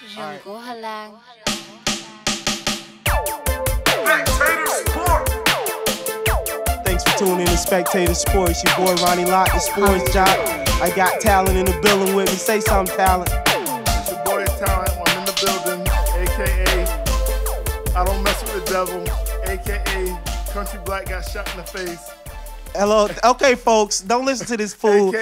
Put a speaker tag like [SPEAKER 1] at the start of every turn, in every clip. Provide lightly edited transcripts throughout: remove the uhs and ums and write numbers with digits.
[SPEAKER 1] Jungle Halang.
[SPEAKER 2] Spectator Sport.
[SPEAKER 3] Thanks for tuning in to Spectator Sports. Your boy Ronnie Lott, the sports jock. I got talent in the building with me. Say something, talent.
[SPEAKER 2] It's your boy Talent. I'm in the building, a.k.a. I don't mess with the devil, a.k.a. Country Black got shot in the face.
[SPEAKER 3] Hello. Okay, folks, don't listen to this fool.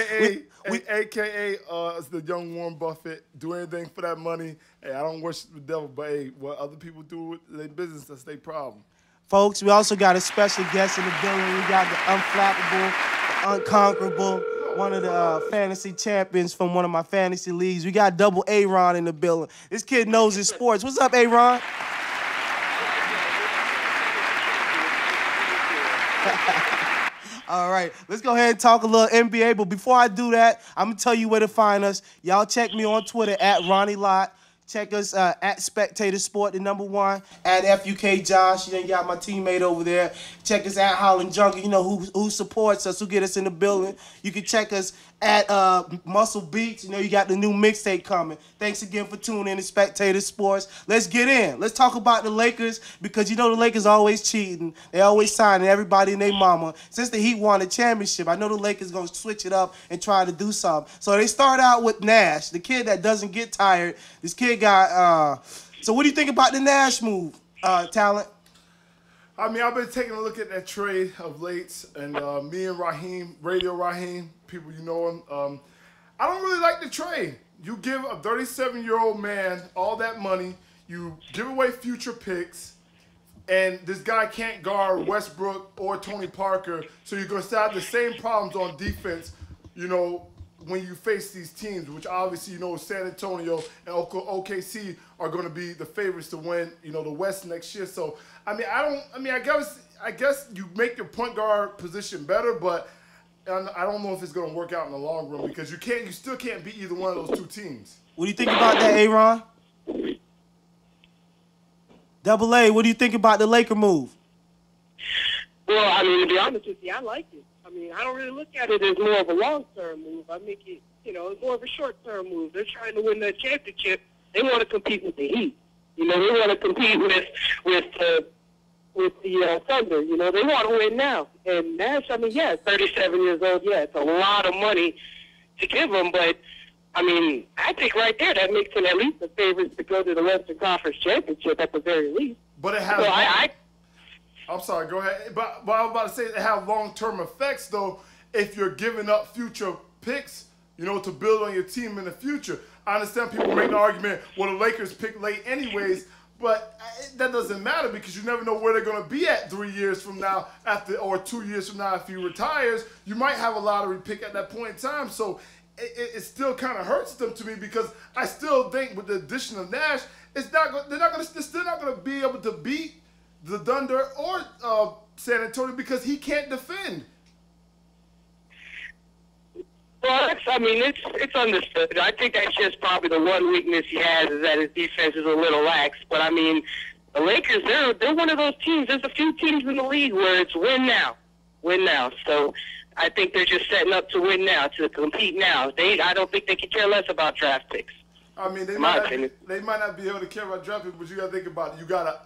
[SPEAKER 2] AKA it's the young Warren Buffett. Do anything for that money. Hey, I don't worship the devil, but hey, what other people do with their business, that's their problem.
[SPEAKER 3] Folks, we also got a special guest in the building. We got the unflappable, unconquerable, one of the fantasy champions from one of my fantasy leagues. We got double A-Ron in the building. This kid knows his sports. What's up, A-Ron? All right, let's go ahead and talk a little NBA. But before I do that, I'm going to tell you where to find us. Y'all check me on Twitter at Ronnie Lott. Check us at Spectator Sport, the #1, at FUK Josh. You got my teammate over there. Check us at Holland Jungle. You know who supports us, who get us in the building. You can check us at Muscle Beats. You know you got the new mixtape coming. Thanks again for tuning in to Spectator Sports. Let's get in. Let's talk about the Lakers because you know the Lakers always cheating. They always signing everybody and their mama. Since the Heat won the championship, I know the Lakers going to switch it up and try to do something. So they start out with Nash, the kid that doesn't get tired. This kid got, so what do you think about the Nash move, Talent?
[SPEAKER 2] I mean, I've been taking a look at that trade of late, and me and Raheem, Radio Raheem, people you know him, I don't really like the trade. You give a 37-year-old man all that money, you give away future picks, and this guy can't guard Westbrook or Tony Parker, so you're going to have the same problems on defense, you know, when you face these teams, which obviously, you know, San Antonio and OKC are going to be the favorites to win, you know, the West next year. So, I guess you make your point guard position better, but I don't know if it's going to work out in the long run because you still can't beat either one of those two teams.
[SPEAKER 3] What do you think about that, A-Ron? Double A, what do you think about the Laker move?
[SPEAKER 4] Well, I mean, to be honest with you, I like it. I mean, I don't really look at it as more of a long-term move. I make it, you know, it's more of a short-term move. They're trying to win that championship. They want to compete with the Heat. You know, they want to compete with the Thunder. You know, they want to win now. And Nash, I mean, yeah, 37 years old. Yeah, it's a lot of money to give him. But, I mean, I think right there that makes him at least the favorite to go to the Western Conference Championship at the very least.
[SPEAKER 2] But it has. So I'm sorry, go ahead. But I was about to say it have long-term effects, though, if you're giving up future picks, you know, to build on your team in the future. I understand people make the argument, well, the Lakers pick late anyways, but that doesn't matter because you never know where they're going to be at 3 years from now or 2 years from now if he retires. You might have a lottery pick at that point in time, so it still kind of hurts them to me because I still think with the addition of Nash, they're still not going to be able to beat the Thunder or San Antonio because he can't defend.
[SPEAKER 4] Well, it's understood. I think that's just probably the one weakness he has is that his defense is a little lax. But, I mean, the Lakers, they're one of those teams. There's a few teams in the league where it's win now, win now. So I think they're just setting up to win now, to compete now. I don't think they can care less about draft picks.
[SPEAKER 2] I mean, they might not be able to care about draft picks, but you got to think about it. You got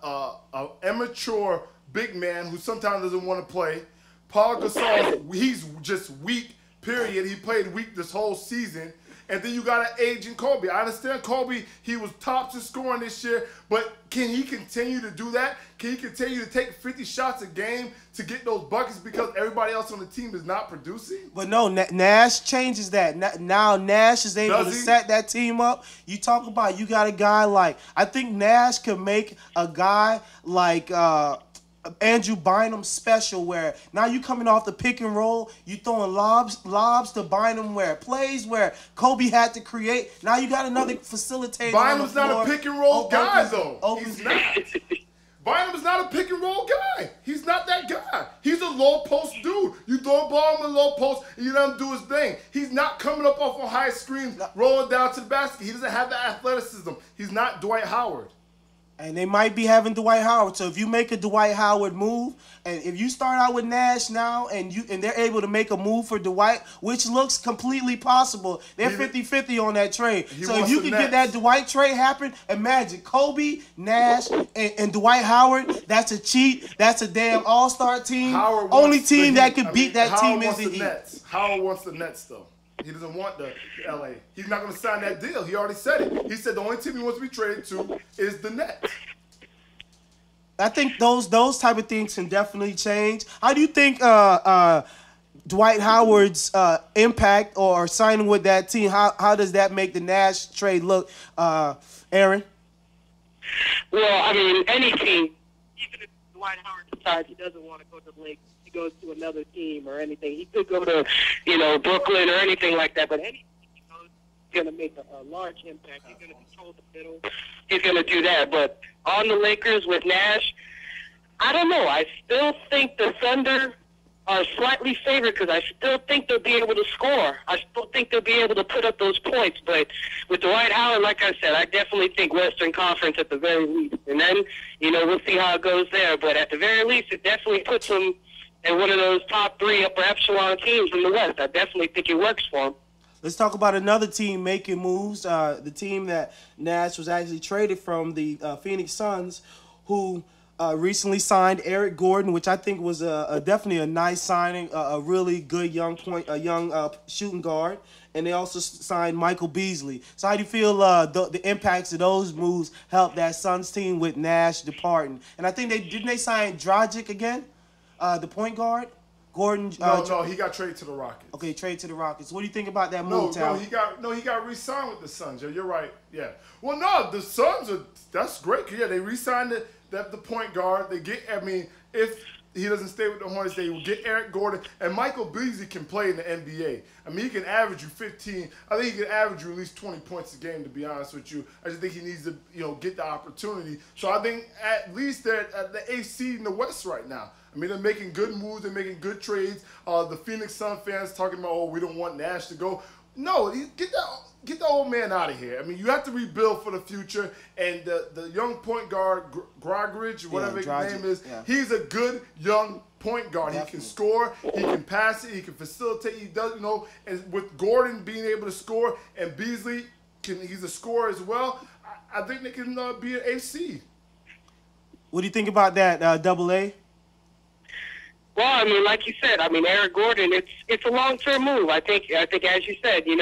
[SPEAKER 2] a immature big man who sometimes doesn't want to play. Paul Gasol, he's just weak, period. He played weak this whole season. And then you got an aging Kobe. I understand Kobe, he was tops in scoring this year, but can he continue to do that? Can he continue to take 50 shots a game to get those buckets because everybody else on the team is not producing?
[SPEAKER 3] But no, Nash changes that. Now Nash is able to set that team up. You talk about you got a guy like, I think Nash could make a guy like Andrew Bynum special where now you coming off the pick and roll, you throwing lobs to Bynum where plays where Kobe had to create. Now you got another facilitator.
[SPEAKER 2] Bynum's not a pick and roll guy though. He's not. Bynum's not a pick and roll guy. He's not that guy. He's a low post dude. You throw a ball in the low post and you let him do his thing. He's not coming up off on high screens, rolling down to the basket. He doesn't have the athleticism. He's not Dwight Howard.
[SPEAKER 3] And they might be having Dwight Howard. So if you make a Dwight Howard move, and if you start out with Nash now and they're able to make a move for Dwight, which looks completely possible, they're 50-50 on that trade. So if you can get that Dwight trade happen, imagine Kobe, Nash, and Dwight Howard, that's a cheat. That's a damn all-star team. Only team that could beat that team is the Heat.
[SPEAKER 2] Howard wants the Nets, though. He doesn't want the LA. He's not going to sign that deal. He already said it. He said the only team he wants to be traded to is the Nets.
[SPEAKER 3] I think those type of things can definitely change. How do you think Dwight Howard's impact or signing with that team, how does that make the Nash trade look, Aaron?
[SPEAKER 4] Well, I mean, any team, even if Dwight Howard decides he doesn't want to go to the Lakers, he goes to another team or anything. He could go to, Brooklyn or anything like that. But any team he goes, he's going to make a large impact. He's going to control the middle. He's going to do that. But on the Lakers with Nash, I don't know. I still think the Thunder are slightly favored because I still think they'll be able to score. I still think they'll be able to put up those points. But with Dwight Howard, like I said, I definitely think Western Conference at the very least. And then, we'll see how it goes there. But at the very least, it definitely puts them in one of those top 3 upper echelon teams in the West. I definitely think it works for them.
[SPEAKER 3] Let's talk about another team making moves. The team that Nash was actually traded from, the Phoenix Suns, who recently signed Eric Gordon, which I think was definitely a nice signing, a really good young shooting guard. And they also signed Michael Beasley. So how do you feel the impacts of those moves help that Suns team with Nash departing? And I think they sign Dragic again, the point guard? Gordon.
[SPEAKER 2] No, he got traded to the Rockets.
[SPEAKER 3] Okay, traded to the Rockets. What do you think about that move, Tal?
[SPEAKER 2] He got re-signed with the Suns. You're right. Yeah. Well, no, the Suns that's great. Yeah, they re-signed the point guard. They get. I mean, if he doesn't stay with the Hornets, they will get Eric Gordon, and Michael Beasley can play in the NBA. I mean, he can average you 15. I think he can average you at least 20 points a game. To be honest with you, I just think he needs to get the opportunity. So I think at least they're at the 8th seed in the West right now. I mean, they're making good moves. They're making good trades. The Phoenix Sun fans talking about, we don't want Nash to go. No, get the old man out of here. I mean, you have to rebuild for the future. And the young point guard, Grogridge, whatever his name is, he's a good young point guard. Definitely. He can score. He can pass it. He can facilitate. He does, and with Gordon being able to score and Beasley, he's a scorer as well, I think they can be an 8th seed.
[SPEAKER 3] What do you think about that, Double A?
[SPEAKER 4] Well, I mean, like you said, Eric Gordon, it's a long-term move. I think as you said, he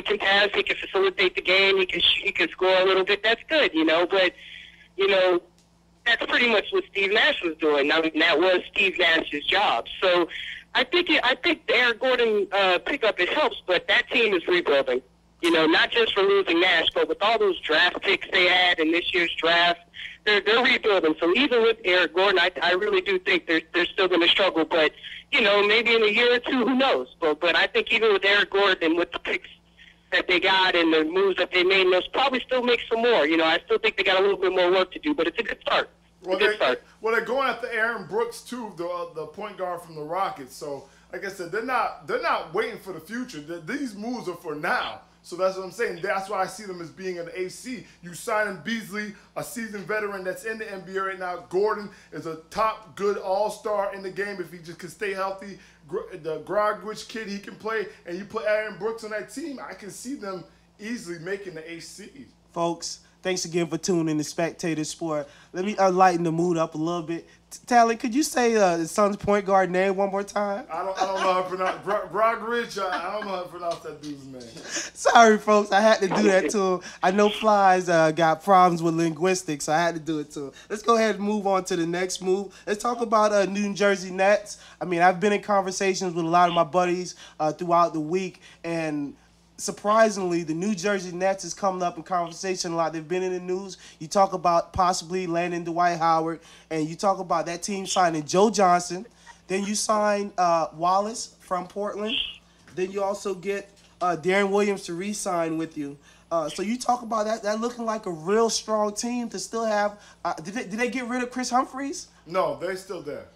[SPEAKER 4] can pass, he can facilitate the game, he can score a little bit. That's good, but that's pretty much what Steve Nash was doing. I mean, that was Steve Nash's job. So I think the Eric Gordon pickup, it helps, but that team is rebuilding. Not just for losing Nash, but with all those draft picks they had in this year's draft, they're rebuilding. So even with Eric Gordon, I really do think they're still going to struggle. But, maybe in a year or two, who knows? But I think even with Eric Gordon, with the picks that they got and the moves that they made, they'll probably still make some more. I still think they got a little bit more work to do, but it's a good start.
[SPEAKER 2] They're going after Aaron Brooks, too, the point guard from the Rockets. So, like I said, they're not waiting for the future. These moves are for now. So that's what I'm saying. That's why I see them as being an AC. You signing Beasley, a seasoned veteran that's in the NBA right now. Gordon is a top good all-star in the game if he just can stay healthy. The Grogwich kid, he can play. And you put Aaron Brooks on that team, I can see them easily making the AC.
[SPEAKER 3] Folks, thanks again for tuning in to Spectator Sport. Let me lighten the mood up a little bit. Talent, could you say the Suns point guard name one more time?
[SPEAKER 2] I don't know how to pronounce Grogridge. I don't know how to pronounce that dude's name.
[SPEAKER 3] Sorry, folks. I had to do that to him. I know Flies got problems with linguistics, so I had to do it to him. Let's go ahead and move on to the next move. Let's talk about New Jersey Nets. I mean, I've been in conversations with a lot of my buddies throughout the week, and surprisingly, the New Jersey Nets is coming up in conversation a lot. They've been in the news. You talk about possibly landing Dwight Howard, and you talk about that team signing Joe Johnson. Then you sign Wallace from Portland. Then you also get Darren Williams to re-sign with you. So you talk about that looking like a real strong team to still have. Did they get rid of Chris Humphries?
[SPEAKER 2] No, they're still there.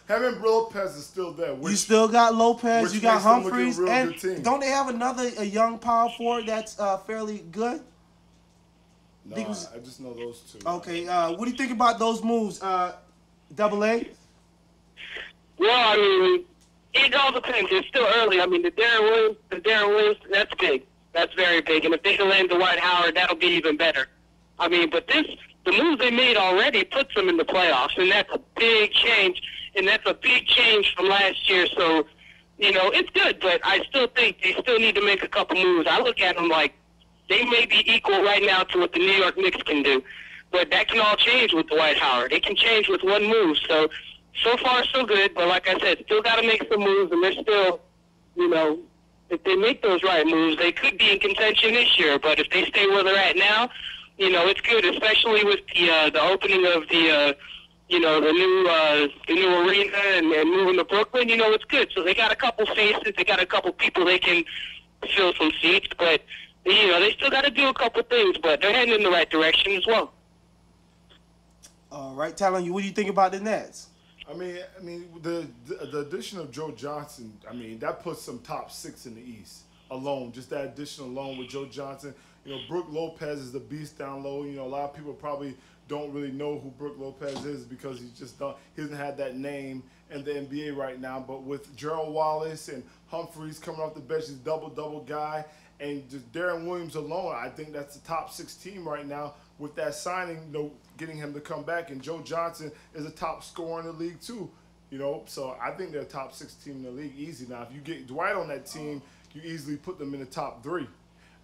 [SPEAKER 2] Having Lopez is still there.
[SPEAKER 3] You still got Lopez. You got Humphries, and don't they have a young power forward that's fairly good?
[SPEAKER 2] No, I just know those two.
[SPEAKER 3] Okay, what do you think about those moves, Double A?
[SPEAKER 4] Well, I mean, it all depends. It's still early. I mean, the Darren Williams, that's big. That's very big. And if they can land Dwight Howard, that'll be even better. I mean, but the moves they made already puts them in the playoffs, and that's a big change. And that's a big change from last year. So, you know, it's good, but I still think they still need to make a couple moves. I look at them like they may be equal right now to what the New York Knicks can do. But that can all change with Dwight Howard. It can change with one move. So far, so good. But like I said, still got to make some moves, and they're still, you know, if they make those right moves, they could be in contention this year. But if they stay where they're at now, you know, it's good, especially with the opening of the new arena and moving to Brooklyn. You know, it's good. So they got a couple faces, they got a couple people they can fill some seats, but you know, they still got to do a couple things. But they're heading in the right direction as well.
[SPEAKER 3] All right, Talon, what do you think about the Nets?
[SPEAKER 2] I mean, the addition of Joe Johnson, I mean, that puts some top 6 in the East alone. Just that addition alone with Joe Johnson. You know, Brook Lopez is the beast down low. You know, a lot of people probably don't really know who Brook Lopez is because he hasn't had that name in the NBA right now. But with Gerald Wallace and Humphreys coming off the bench, he's double guy, and just Darren Williams alone, I think that's the top 6 team right now with that signing, you know, getting him to come back. And Joe Johnson is a top scorer in the league too. You know, so I think they're a top 6 team in the league easy. Now, if you get Dwight on that team, you easily put them in the top 3.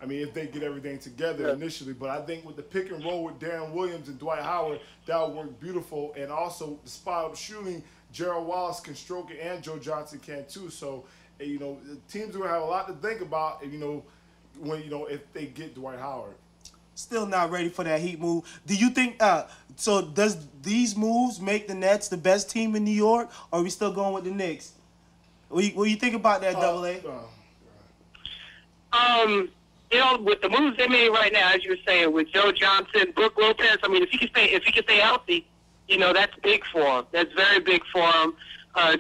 [SPEAKER 2] I mean, if they get everything together initially. But I think with the pick and roll with Darren Williams and Dwight Howard, that would work beautiful. And also the spot-up shooting, Gerald Wallace can stroke it and Joe Johnson can too. So, you know, the teams are going to have a lot to think about, you know, when, you know, if they get Dwight Howard.
[SPEAKER 3] Still not ready for that Heat move. Do you think, so does these moves make the Nets the best team in New York, or are we still going with the Knicks? What do you think about that, Double A?
[SPEAKER 4] You know, with the moves they made right now, as you were saying, with Joe Johnson, Brook Lopez, I mean, if he can stay healthy, you know, that's big for him. That's very big for him.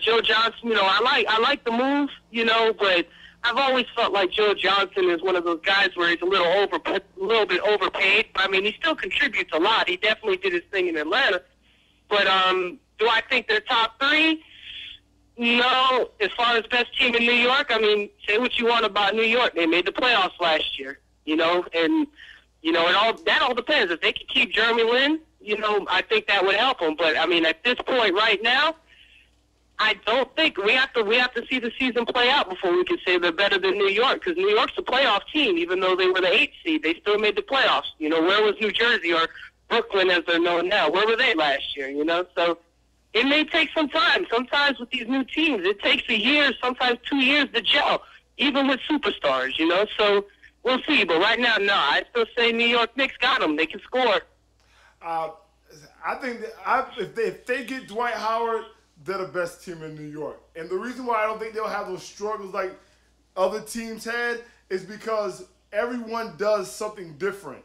[SPEAKER 4] Joe Johnson, you know, I like the move, you know, but I've always felt like Joe Johnson is one of those guys where he's a little bit overpaid. I mean, he still contributes a lot. He definitely did his thing in Atlanta. But do I think they're top 3? No. As far as best team in New York, I mean, say what you want about New York. They made the playoffs last year, you know, and, you know, that all depends. If they can keep Jeremy Lin, you know, I think that would help them. But, I mean, at this point right now, I don't think we have to see the season play out before we can say they're better than New York, because New York's a playoff team. Even though they were the 8th seed, they still made the playoffs. You know, where was New Jersey or Brooklyn as they're known now? Where were they last year, you know? So it may take some time. Sometimes with these new teams, it takes a year, sometimes 2 years to gel, even with superstars, you know? So we'll see. But right now, no, I still say New York Knicks got them. They can score.
[SPEAKER 2] I think that if they get Dwight Howard, they're the best team in New York. And the reason why I don't think they'll have those struggles like other teams had is because everyone does something different.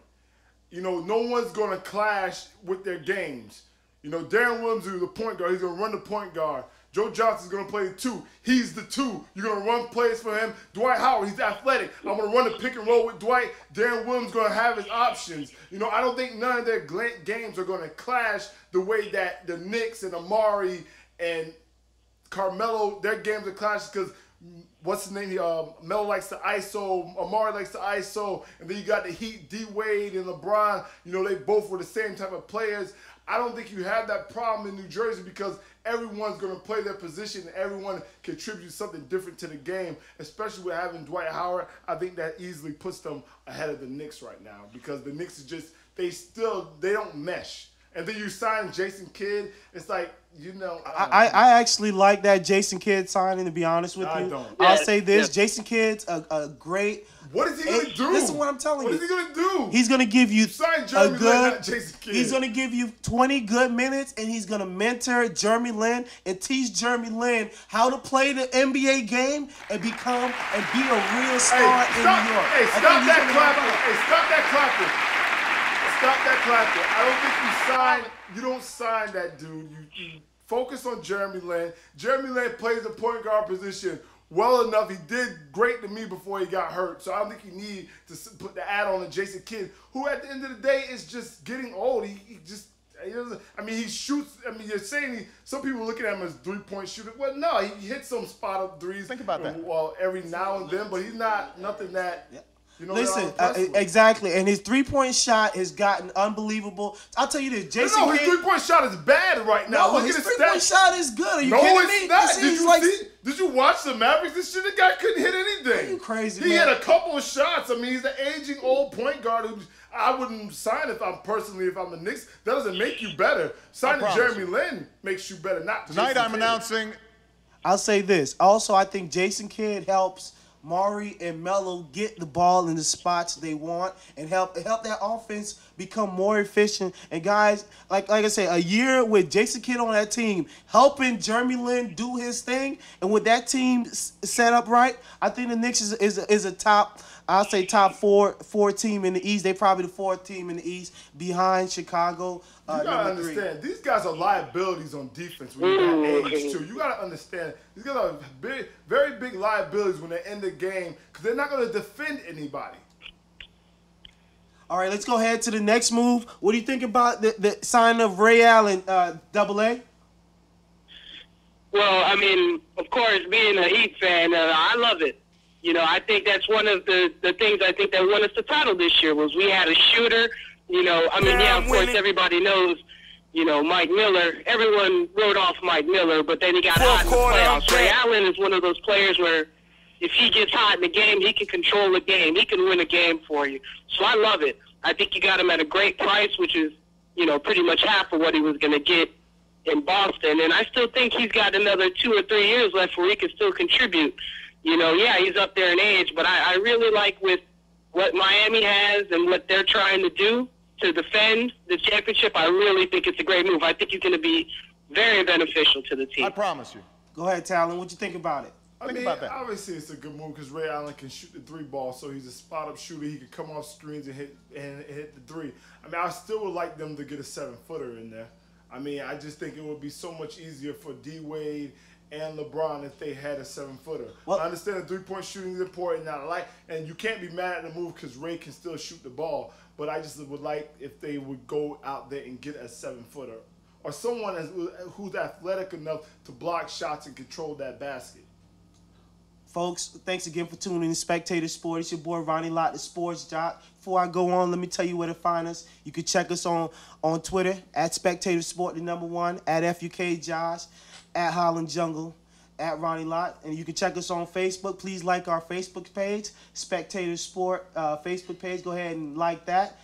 [SPEAKER 2] You know, no one's going to clash with their games. You know, Darren Williams is the point guard. He's going to run the point guard. Joe Johnson's going to play the 2. He's the 2. You're going to run plays for him. Dwight Howard, he's athletic. I'm going to run the pick and roll with Dwight. Darren Williams going to have his options. You know, I don't think none of their games are going to clash the way that the Knicks and Amari and Carmelo, their games are clashes because what's his name? Melo likes to ISO, Amari likes to ISO, and then you got the Heat, D Wade and LeBron. You know, they both were the same type of players. I don't think you have that problem in New Jersey because everyone's going to play their position and everyone contributes something different to the game, especially with having Dwight Howard. I think that easily puts them ahead of the Knicks right now because the Knicks is just, they don't mesh. And then you sign Jason Kidd, it's like, you know.
[SPEAKER 3] I actually like that Jason Kidd signing, to be honest with you.
[SPEAKER 2] I don't.
[SPEAKER 3] I'll say this. Jason Kidd's a great.
[SPEAKER 2] What is he going to do?
[SPEAKER 3] Listen to what I'm telling you.
[SPEAKER 2] What is he going to do?
[SPEAKER 3] He's going to give you
[SPEAKER 2] sign Jeremy Lin, not Jason Kidd.
[SPEAKER 3] He's going to give you 20 good minutes, and he's going to mentor Jeremy Lin and teach Jeremy Lin how to play the NBA game and become and be a real star in New York.
[SPEAKER 2] Hey, stop that clapping. Hey, stop that clapping. Stop that clapping. I don't think you don't sign that dude. You focus on Jeremy Lin. Jeremy Lin plays the point guard position well enough. He did great to me before he got hurt. So I don't think he need to put the add on to Jason Kidd, who at the end of the day is just getting old. He just, I mean, he shoots. I mean, you're saying some people looking at him as 3-point shooter. Well, no, he hits some spot up threes.
[SPEAKER 1] Think about that.
[SPEAKER 2] Every now and then, but he's not nothing that. You know,
[SPEAKER 3] listen, exactly, and his 3-point shot has gotten unbelievable. I'll tell you this, Jason.
[SPEAKER 2] No, his 3-point shot is bad right now.
[SPEAKER 3] No, his 3-point shot is good. Are you kidding me?
[SPEAKER 2] No, it's not. Did you watch the Mavericks? This shit, the guy couldn't hit anything.
[SPEAKER 3] Are you crazy,
[SPEAKER 2] He
[SPEAKER 3] man?
[SPEAKER 2] had a couple of shots. I mean, he's an aging old point guard who I wouldn't sign if I'm the Knicks. That doesn't make you better. Signing Jeremy Lin makes you better. Not
[SPEAKER 1] tonight.
[SPEAKER 2] Jason
[SPEAKER 1] I'm
[SPEAKER 2] Kidd.
[SPEAKER 1] announcing.
[SPEAKER 3] I'll say this. Also, I think Jason Kidd helps Maury and Melo get the ball in the spots they want and help that offense become more efficient. And guys, like I say, a year with Jason Kidd on that team, helping Jeremy Lin do his thing, and with that team set up right, I think the Knicks is a top. I'll say top four team in the East. They probably the 4th team in the East behind Chicago.
[SPEAKER 2] You gotta understand, these guys are liabilities on defense when you're that age too. You gotta understand, these guys are very big liabilities when they're in the game because they're not gonna defend anybody.
[SPEAKER 3] All right, let's go ahead to the next move. What do you think about the sign of Ray Allen, AA?
[SPEAKER 4] Well, I mean, of course, being a Heat fan, I love it. You know, I think that's one of the things I think that won us the title this year was we had a shooter. You know, I mean, of course, everybody knows, you know, Mike Miller. Everyone wrote off Mike Miller, but then he got hot in the playoffs. Ray Allen is one of those players where if he gets hot in the game, he can control the game. He can win a game for you. So I love it. I think you got him at a great price, which is, you know, pretty much half of what he was going to get in Boston. And I still think he's got another 2 or 3 years left where he can still contribute. You know, yeah, he's up there in age, but I really like with what Miami has and what they're trying to do to defend the championship. I really think it's a great move. I think he's going to be very beneficial to the team.
[SPEAKER 1] I promise you.
[SPEAKER 3] Go ahead, Talon. What you think about it?
[SPEAKER 2] I mean, obviously it's a good move because Ray Allen can shoot the 3 ball, so he's a spot-up shooter. He can come off screens and hit the 3. I mean, I still would like them to get a 7-footer in there. I mean, I just think it would be so much easier for D-Wade and LeBron if they had a 7-footer. Well, I understand the 3-point shooting is important now, and you can't be mad at the move because Ray can still shoot the ball. But I just would like if they would go out there and get a 7-footer or someone who's athletic enough to block shots and control that basket.
[SPEAKER 3] Folks, thanks again for tuning in to Spectator Sport. It's your boy Ronnie Lott, the Sports Jock. Before I go on, let me tell you where to find us. You can check us on Twitter at Spectator Sport, the #1, at FUK Josh, at Holland Jungle, at Ronnie Lott. And you can check us on Facebook. Please like our Facebook page, Spectator Sport Facebook page. Go ahead and like that.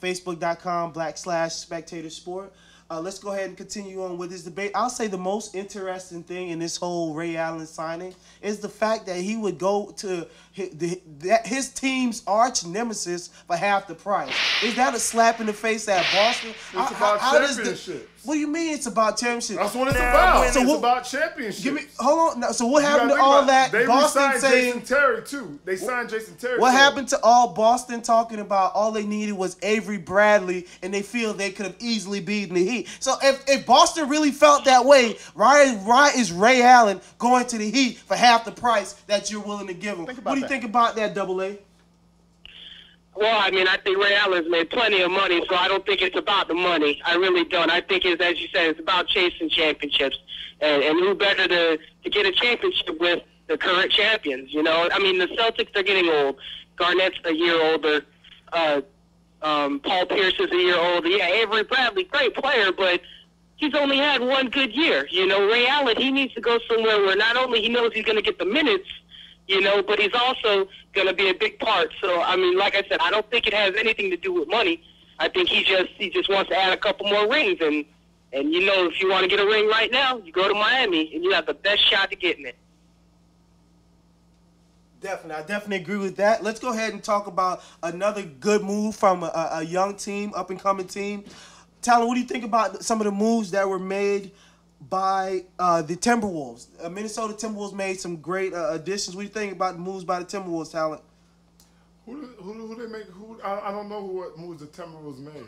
[SPEAKER 3] Facebook.com/Spectator Sport. Let's go ahead and continue on with this debate. I'll say the most interesting thing in this whole Ray Allen signing is the fact that he would go to his team's arch nemesis for half the price. Is that a slap in the face at Boston?
[SPEAKER 2] It's about championships.
[SPEAKER 3] What do you mean it's about championships?
[SPEAKER 2] That's what it's about. So it's about championships.
[SPEAKER 3] Hold on. Now, so what happened to all that?
[SPEAKER 2] They
[SPEAKER 3] Boston saying
[SPEAKER 2] Jason Terry too. They signed Jason Terry.
[SPEAKER 3] What happened to all Boston talking about all they needed was Avery Bradley, and they feel they could have easily beaten the Heat? So if Boston really felt that way, why is Ray Allen going to the Heat for half the price that you're willing to give him? What do you think about that, AA?
[SPEAKER 4] Well, I mean, I think Ray Allen's made plenty of money, so I don't think it's about the money. I really don't. I think it's, as you said, it's about chasing championships. And who better to get a championship with the current champions, you know? I mean, the Celtics, they're getting old. Garnett's a year older. Paul Pierce is a year older. Yeah, Avery Bradley, great player, but he's only had one good year. You know, Ray Allen, he needs to go somewhere where not only he knows he's going to get the minutes, you know, but he's also going to be a big part. So, I mean, like I said, I don't think it has anything to do with money. I think he just wants to add a couple more rings. And you know, if you want to get a ring right now, you go to Miami, and you have the best shot at getting it.
[SPEAKER 3] Definitely. I definitely agree with that. Let's go ahead and talk about another good move from a young team, up-and-coming team. Talon, what do you think about some of the moves that were made by the Timberwolves? Minnesota Timberwolves made some great additions. What do you think about the moves by the Timberwolves, Talon?
[SPEAKER 2] Who they make? I don't know what moves the Timberwolves made.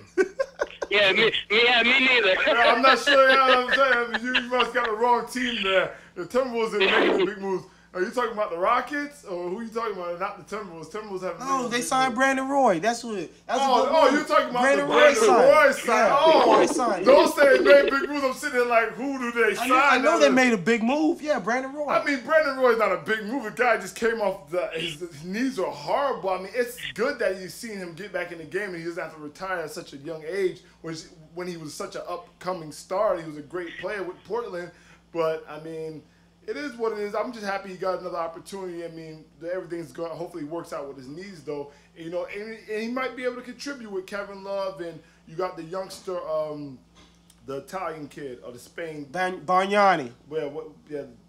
[SPEAKER 4] Yeah, me neither.
[SPEAKER 2] I'm not sure. You know what I'm saying? You must got the wrong team there. The Timberwolves didn't make any big moves. Are you talking about the Rockets or who you talking about? Not the Timberwolves. Timberwolves have
[SPEAKER 3] No, they signed Brandon Roy. That's what.
[SPEAKER 2] You're talking about
[SPEAKER 3] Brandon
[SPEAKER 2] the Brandon Roy sign.
[SPEAKER 3] Yeah, Roy signed.
[SPEAKER 2] Don't say they made big moves. I'm sitting there like, who do they sign?
[SPEAKER 3] I know they made a big move. Yeah, Brandon Roy.
[SPEAKER 2] I mean, Brandon Roy's not a big move. The guy just came off his knees are horrible. I mean, it's good that you've seen him get back in the game and he doesn't have to retire at such a young age, which when he was such an upcoming star, he was a great player with Portland. But, I mean, it is what it is. I'm just happy he got another opportunity. I mean, everything's going to hopefully works out with his knees, though. And, and he might be able to contribute with Kevin Love, and you got the youngster, the Italian kid, or the Spain.
[SPEAKER 3] Bargnani.
[SPEAKER 2] Well,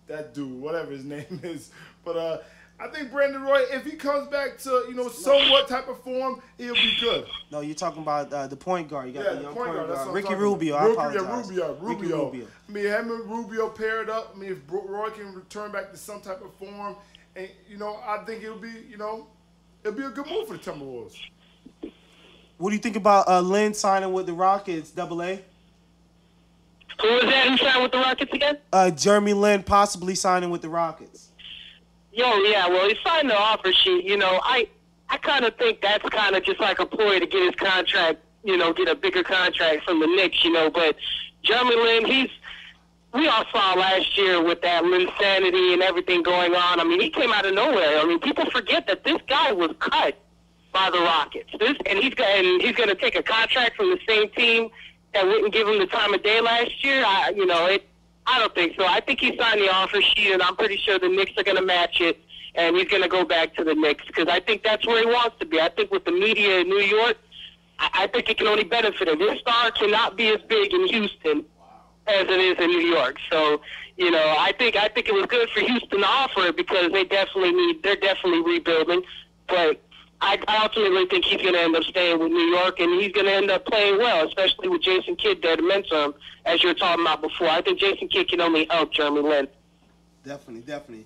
[SPEAKER 2] that dude, whatever his name is. But I think Brandon Roy, if he comes back to, somewhat type of form, he'll be good.
[SPEAKER 3] No, you're talking about the point guard. You got the young point guard. Ricky
[SPEAKER 2] Rubio.
[SPEAKER 3] Rubio. I apologize.
[SPEAKER 2] Rubio. I mean, him and Rubio paired up. I mean, if Roy can return back to some type of form, and I think it'll be a good move for the Timberwolves.
[SPEAKER 3] What do you think about Lynn signing with the Rockets, AA?
[SPEAKER 4] Who was that who signed with the Rockets again?
[SPEAKER 3] Jeremy Lin possibly signing with the Rockets.
[SPEAKER 4] Yeah, well, he signed the offer sheet. I kind of think that's kind of just like a ploy to get his contract, get a bigger contract from the Knicks, But Jeremy Lin, we all saw last year with that Linsanity and everything going on. I mean, he came out of nowhere. I mean, people forget that this guy was cut by the Rockets. And he's going to take a contract from the same team that wouldn't give him the time of day last year. I don't think so. I think he signed the offer sheet, and I'm pretty sure the Knicks are going to match it, and he's going to go back to the Knicks because I think that's where he wants to be. I think with the media in New York, I think it can only benefit him. His star cannot be as big in Houston as it is in New York. So, I think it was good for Houston to offer it because they're definitely rebuilding. But I ultimately think he's going to end up staying with New York, and he's going to end up playing well, especially with Jason Kidd there to mentor him, as you were talking about before. I think Jason Kidd can only help Jeremy Lin.
[SPEAKER 3] Definitely.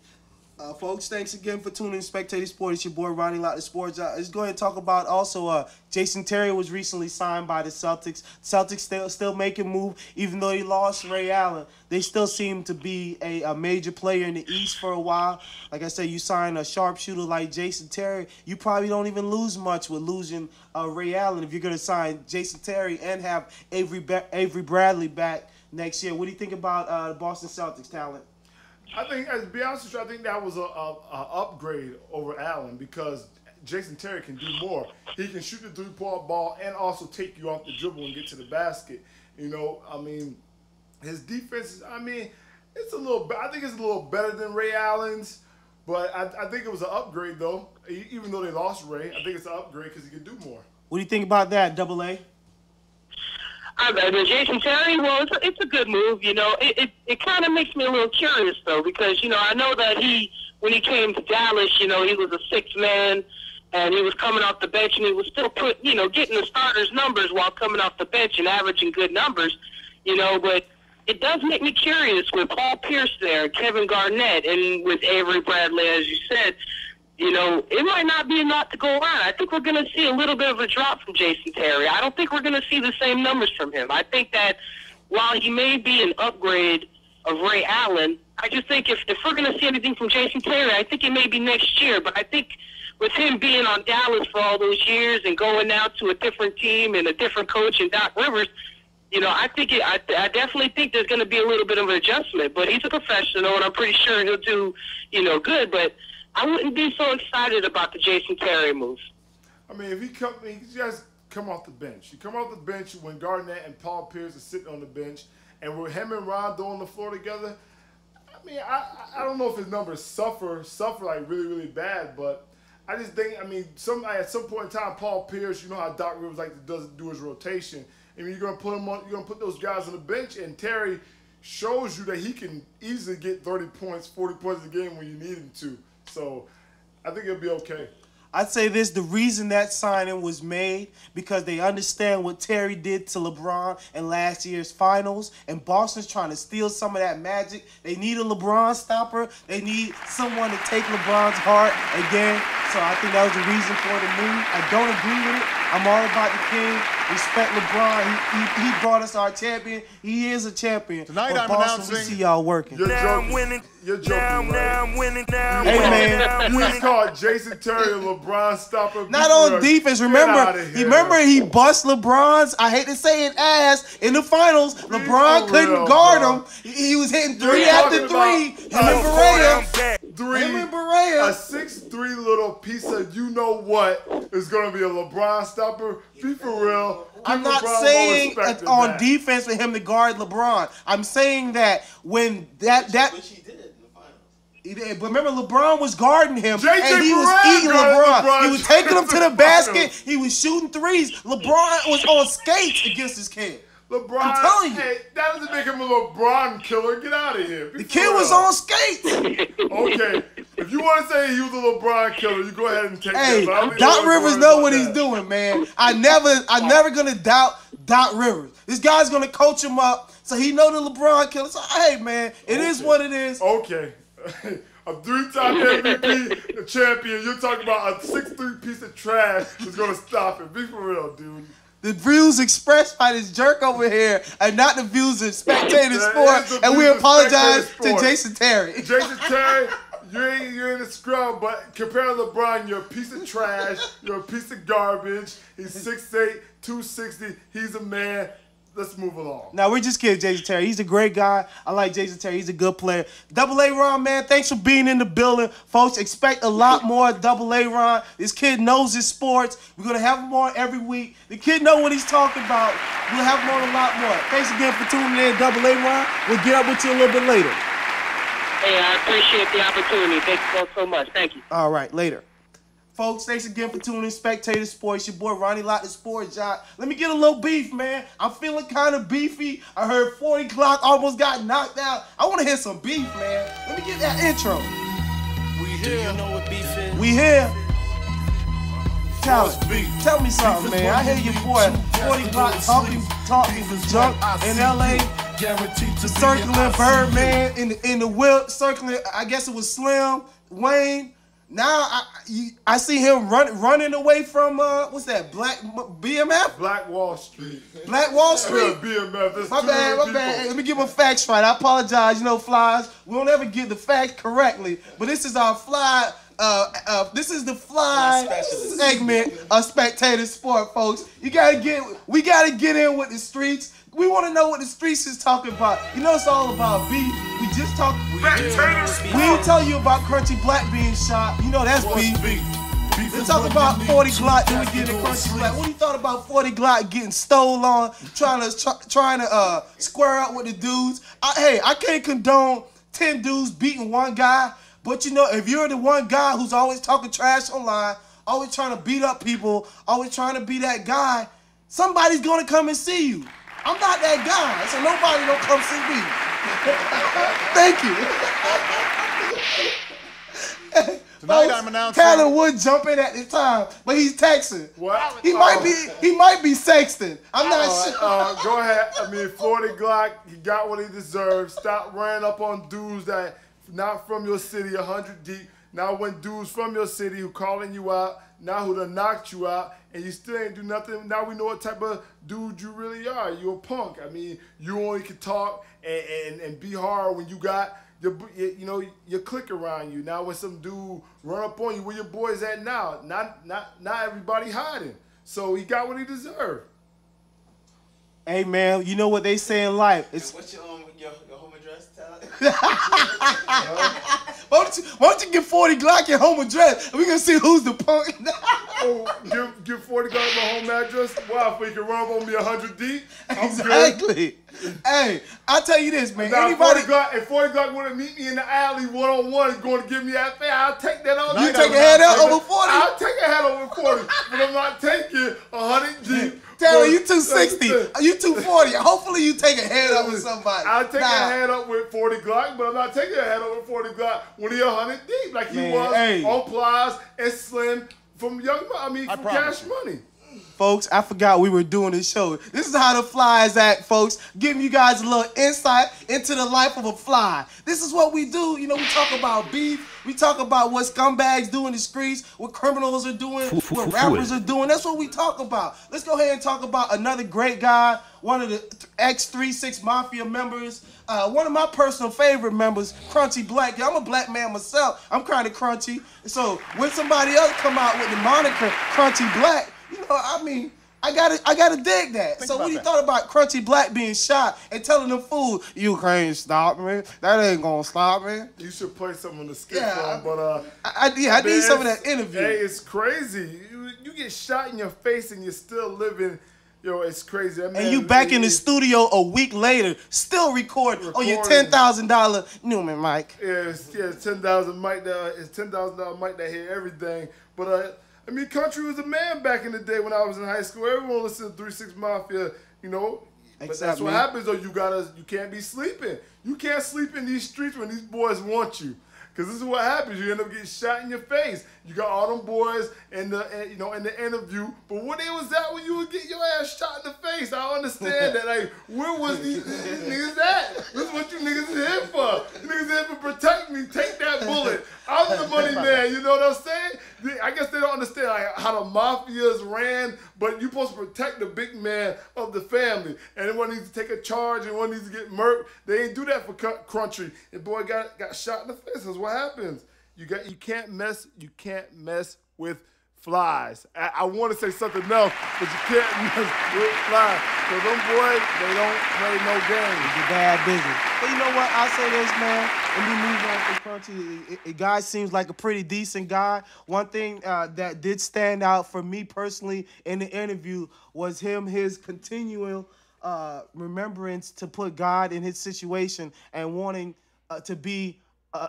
[SPEAKER 3] Folks, thanks again for tuning in to Spectator Sport. It's your boy Ronnie Lott, the Sports. Let's go ahead and talk about also Jason Terry was recently signed by the Celtics. Celtics still making move, even though they lost Ray Allen. They still seem to be a major player in the East for a while. Like I said, you sign a sharpshooter like Jason Terry, you probably don't even lose much with losing Ray Allen if you're going to sign Jason Terry and have Avery Bradley back next year. What do you think about the Boston Celtics talent?
[SPEAKER 2] I think, to be honest with you, I think that was a upgrade over Allen because Jason Terry can do more. He can shoot the three-point ball and also take you off the dribble and get to the basket. I mean, his defense, it's a little. I think it's a little better than Ray Allen's, but I think it was an upgrade though. Even though they lost Ray, I think it's an upgrade because he can do more.
[SPEAKER 3] What do you think about that, AA?
[SPEAKER 4] Jason Terry, well, it's a good move. It kind of makes me a little curious though, because I know that when he came to Dallas, he was a sixth man, and he was coming off the bench, and he was still getting the starters' numbers while coming off the bench and averaging good numbers. But it does make me curious with Paul Pierce there, Kevin Garnett, and with Avery Bradley, as you said. It might not be enough to go around. I think we're going to see a little bit of a drop from Jason Terry. I don't think we're going to see the same numbers from him. I think that while he may be an upgrade of Ray Allen, I just think if we're going to see anything from Jason Terry, I think it may be next year. But I think with him being on Dallas for all those years and going now to a different team and a different coach in Doc Rivers, I definitely think there's going to be a little bit of an adjustment. But he's a professional, and I'm pretty sure he'll do, good. But I wouldn't be so excited about the Jason Terry move.
[SPEAKER 2] I mean, if he just come off the bench. You come off the bench when Garnett and Paul Pierce are sitting on the bench, and with him and Rondo on the floor together. I mean, I don't know if his numbers suffer like really, really bad, but I just think, at some point in time, Paul Pierce, how Doc Rivers do his rotation. You're gonna put him on. You're gonna put those guys on the bench, and Terry shows you that he can easily get 30 points, 40 points a game when you need him to. So I think it'll be okay.
[SPEAKER 3] I'd say this, the reason that signing was made because they understand what Terry did to LeBron in last year's finals, and Boston's trying to steal some of that magic. They need a LeBron stopper. They need someone to take LeBron's heart again. So I think that was the reason for the move. I don't agree with it. I'm all about the king. Respect LeBron. He brought us our champion. He is a champion.
[SPEAKER 1] Tonight
[SPEAKER 3] but
[SPEAKER 1] I'm
[SPEAKER 3] Boston,
[SPEAKER 1] announcing.
[SPEAKER 3] We see y'all working.
[SPEAKER 2] You're
[SPEAKER 1] Now
[SPEAKER 2] joking.
[SPEAKER 1] I'm winning.
[SPEAKER 2] You're joking, right?
[SPEAKER 1] Now I'm winning. Now I'm
[SPEAKER 3] Hey,
[SPEAKER 1] winning.
[SPEAKER 3] man.
[SPEAKER 1] Now I'm
[SPEAKER 2] You
[SPEAKER 1] winning.
[SPEAKER 2] just called Jason Terry a LeBron stopper.
[SPEAKER 3] Not on defense. Remember, he bust LeBron's, I hate to say it, ass in the finals. LeBron couldn't guard him. He was hitting three after three. Him and Barea. Him and Barea.
[SPEAKER 2] A 6'3" little piece of you know what is going to be a LeBron stopper. Be for real.
[SPEAKER 3] I'm not saying on defense for him to guard LeBron. I'm saying that when
[SPEAKER 5] Which he did in the finals.
[SPEAKER 3] he did, but remember LeBron was guarding him
[SPEAKER 2] JJ
[SPEAKER 3] and he was
[SPEAKER 2] Barea
[SPEAKER 3] eating
[SPEAKER 2] guarded
[SPEAKER 3] LeBron.
[SPEAKER 2] LeBron.
[SPEAKER 3] He was taking him to the basket. He was shooting threes. LeBron was on skates against his kid.
[SPEAKER 2] LeBron,
[SPEAKER 3] I'm telling you.
[SPEAKER 2] hey, that doesn't make him a LeBron killer. Get out of here.
[SPEAKER 3] The kid was on skates.
[SPEAKER 2] Okay, if you want to say he was a LeBron killer, you go ahead and take
[SPEAKER 3] Hey,
[SPEAKER 2] that. But I don't
[SPEAKER 3] Doc
[SPEAKER 2] even
[SPEAKER 3] Rivers
[SPEAKER 2] worry
[SPEAKER 3] know
[SPEAKER 2] about
[SPEAKER 3] what he's
[SPEAKER 2] that.
[SPEAKER 3] doing, man. I'm never gonna doubt Doc Rivers. This guy's gonna coach him up, so he know the LeBron killer. So hey, man, it is what it is.
[SPEAKER 2] Okay. A 3-time MVP champion. You're talking about a 6'3" piece of trash that's gonna stop it. Be for real, dude.
[SPEAKER 3] The views expressed by this jerk over here are not the views of Spectator
[SPEAKER 2] That
[SPEAKER 3] Sport,
[SPEAKER 2] is the
[SPEAKER 3] and we
[SPEAKER 2] views of
[SPEAKER 3] apologize
[SPEAKER 2] Spectator
[SPEAKER 3] to
[SPEAKER 2] Sport.
[SPEAKER 3] Jason Terry.
[SPEAKER 2] Jason Terry, you're in the scrub, but compared to LeBron, you're a piece of trash. You're a piece of garbage. He's 6'8", 260. He's a man. Let's move along.
[SPEAKER 3] Now, we're just kidding, Jason Terry. He's a great guy. I like Jason Terry. He's a good player. Double A Ron, man, thanks for being in the building. Folks, expect a lot more Double A Ron. This kid knows his sports. We're going to have him on every week. The kid knows what he's talking about. We'll have him on a lot more. Thanks again for tuning in, Double A Ron. We'll get up with you a little bit later.
[SPEAKER 4] Hey, I appreciate the opportunity. Thank you so much. Thank you.
[SPEAKER 3] All right, later. Folks, thanks again for tuning in Spectator Sports. Your boy Ronnie Lott, the Sports Jock. Let me get a little beef, man. I'm feeling kind of beefy. I heard 40 Clock almost got knocked out. I want to hear some beef, man. Let me get that intro.
[SPEAKER 1] We here. You know what beef is?
[SPEAKER 3] We here. Tell me something, man. I hear your boy 40 Clock talking junk in LA. Circling Birdman in the whip, circling. I guess it was Slim, Wayne. Now I see him running away from what's that? BMF?
[SPEAKER 2] Black Wall Street.
[SPEAKER 3] Black Wall Street.
[SPEAKER 2] BMF. There's
[SPEAKER 3] My
[SPEAKER 2] too many
[SPEAKER 3] bad.
[SPEAKER 2] people.
[SPEAKER 3] Let me get my facts right. I apologize. You know, flies. We don't ever get the facts correctly, but this is our fly. This is the fly segment of Spectator Sport, folks. We gotta get in with the streets. We want to know what the streets is talking about. You know, it's all about beef. We just talk. We didn't tell you about Crunchy Black being shot. You know that's beef. Let's talk about 40 Glock. Then we get into Crunchy Black. What do you thought about 40 Glock getting stole on, trying to square up with the dudes? I can't condone 10 dudes beating one guy. But you know, if you're the one guy who's always talking trash online, always trying to beat up people, always trying to be that guy, somebody's gonna come and see you. I'm not that guy, so nobody don't come see me. Thank you.
[SPEAKER 6] Tonight I'm announcing.
[SPEAKER 3] Tyler Wood jumping at the time, but he's texting.
[SPEAKER 2] What?
[SPEAKER 3] He might be sexting. I'm not sure.
[SPEAKER 2] Go ahead. I mean, 40 Glock, he got what he deserved. Stop running up on dudes that not from your city, 100 deep. Now when dudes from your city who calling you out, now who done knocked you out, and you still ain't do nothing. Now we know what type of dude you really are. You a punk. I mean, you only can talk and be hard when you got your clique around you. Now when some dude run up on you, where your boys at now? Not everybody hiding. So he got what he deserved.
[SPEAKER 3] Hey man, you know what they say in life. It's
[SPEAKER 5] What's your home address, Tyler?
[SPEAKER 3] Why don't you get 40 Glock your home address and we gonna see who's the punk?
[SPEAKER 2] Give 40 Glock my home address. Wow, if we can run up on me 100 deep, I'm
[SPEAKER 3] Exactly. Hey, I'll tell you this, man.
[SPEAKER 2] Now,
[SPEAKER 3] Anybody
[SPEAKER 2] 40 Glock want to meet me in the alley one-on-one and going to give me that thing, I'll take that on.
[SPEAKER 3] You take a head out over 40?
[SPEAKER 2] I'll take a head over 40, but I'm not taking 100 deep.
[SPEAKER 3] Taylor, you 260. You 240. Hopefully you take a head up with somebody.
[SPEAKER 2] I'll take a head up with 40 Glock, but I'm not taking a head up with 40 Glock when he 100 deep like he was on Plies and Slim from Cash Money.
[SPEAKER 3] Folks, I forgot we were doing this show. This is how the flies act, folks. Giving you guys a little insight into the life of a fly. This is what we do. You know, we talk about beef. We talk about what scumbags do in the streets, what criminals are doing, what rappers are doing. That's what we talk about. Let's go ahead and talk about another great guy, one of the X36 Mafia members, one of my personal favorite members, Crunchy Black. I'm a black man myself. I'm kind of crunchy. So when somebody else come out with the moniker Crunchy Black, you know, I mean, I gotta dig that. So when you thought about Crunchy Black being shot and telling them fool, you can't stop me. That ain't gonna stop me.
[SPEAKER 2] You should play some of the skit for him, but
[SPEAKER 3] I need some of that interview.
[SPEAKER 2] Hey, it's crazy. You get shot in your face and you're still living. Yo, it's crazy. That man,
[SPEAKER 3] and you back in the studio a week later, still recording on your $10,000 Newman mic.
[SPEAKER 2] Yeah, it's $10,000 mic. It's $10,000 mic that hit everything. But I mean, country was a man back in the day when I was in high school. Everyone listened to 3-6 Mafia, you know. But that's what happens though. You can't be sleeping. You can't sleep in these streets when these boys want you. Because this is what happens. You end up getting shot in your face. You got all them boys in the interview. But where they was at when you would get your ass shot in the face? I understand that. Like, where was these niggas at? This is what you niggas is here for. You niggas here for protect me. Take that bullet. I'm the money man. You know what I'm saying? I guess they don't understand like, how the mafias ran. But you're supposed to protect the big man of the family. And one needs to take a charge and one needs to get murked. They ain't do that for country. And boy got shot in the face. That's what happens. You can't mess with flies. I want to say something else, but you can't mess with flies. So them boys, they don't play no games.
[SPEAKER 3] It's a bad business. But you know what? I'll say this, man. And we move on from Crunchy. A guy seems like a pretty decent guy. One thing that did stand out for me personally in the interview was his continual remembrance to put God in his situation and wanting to be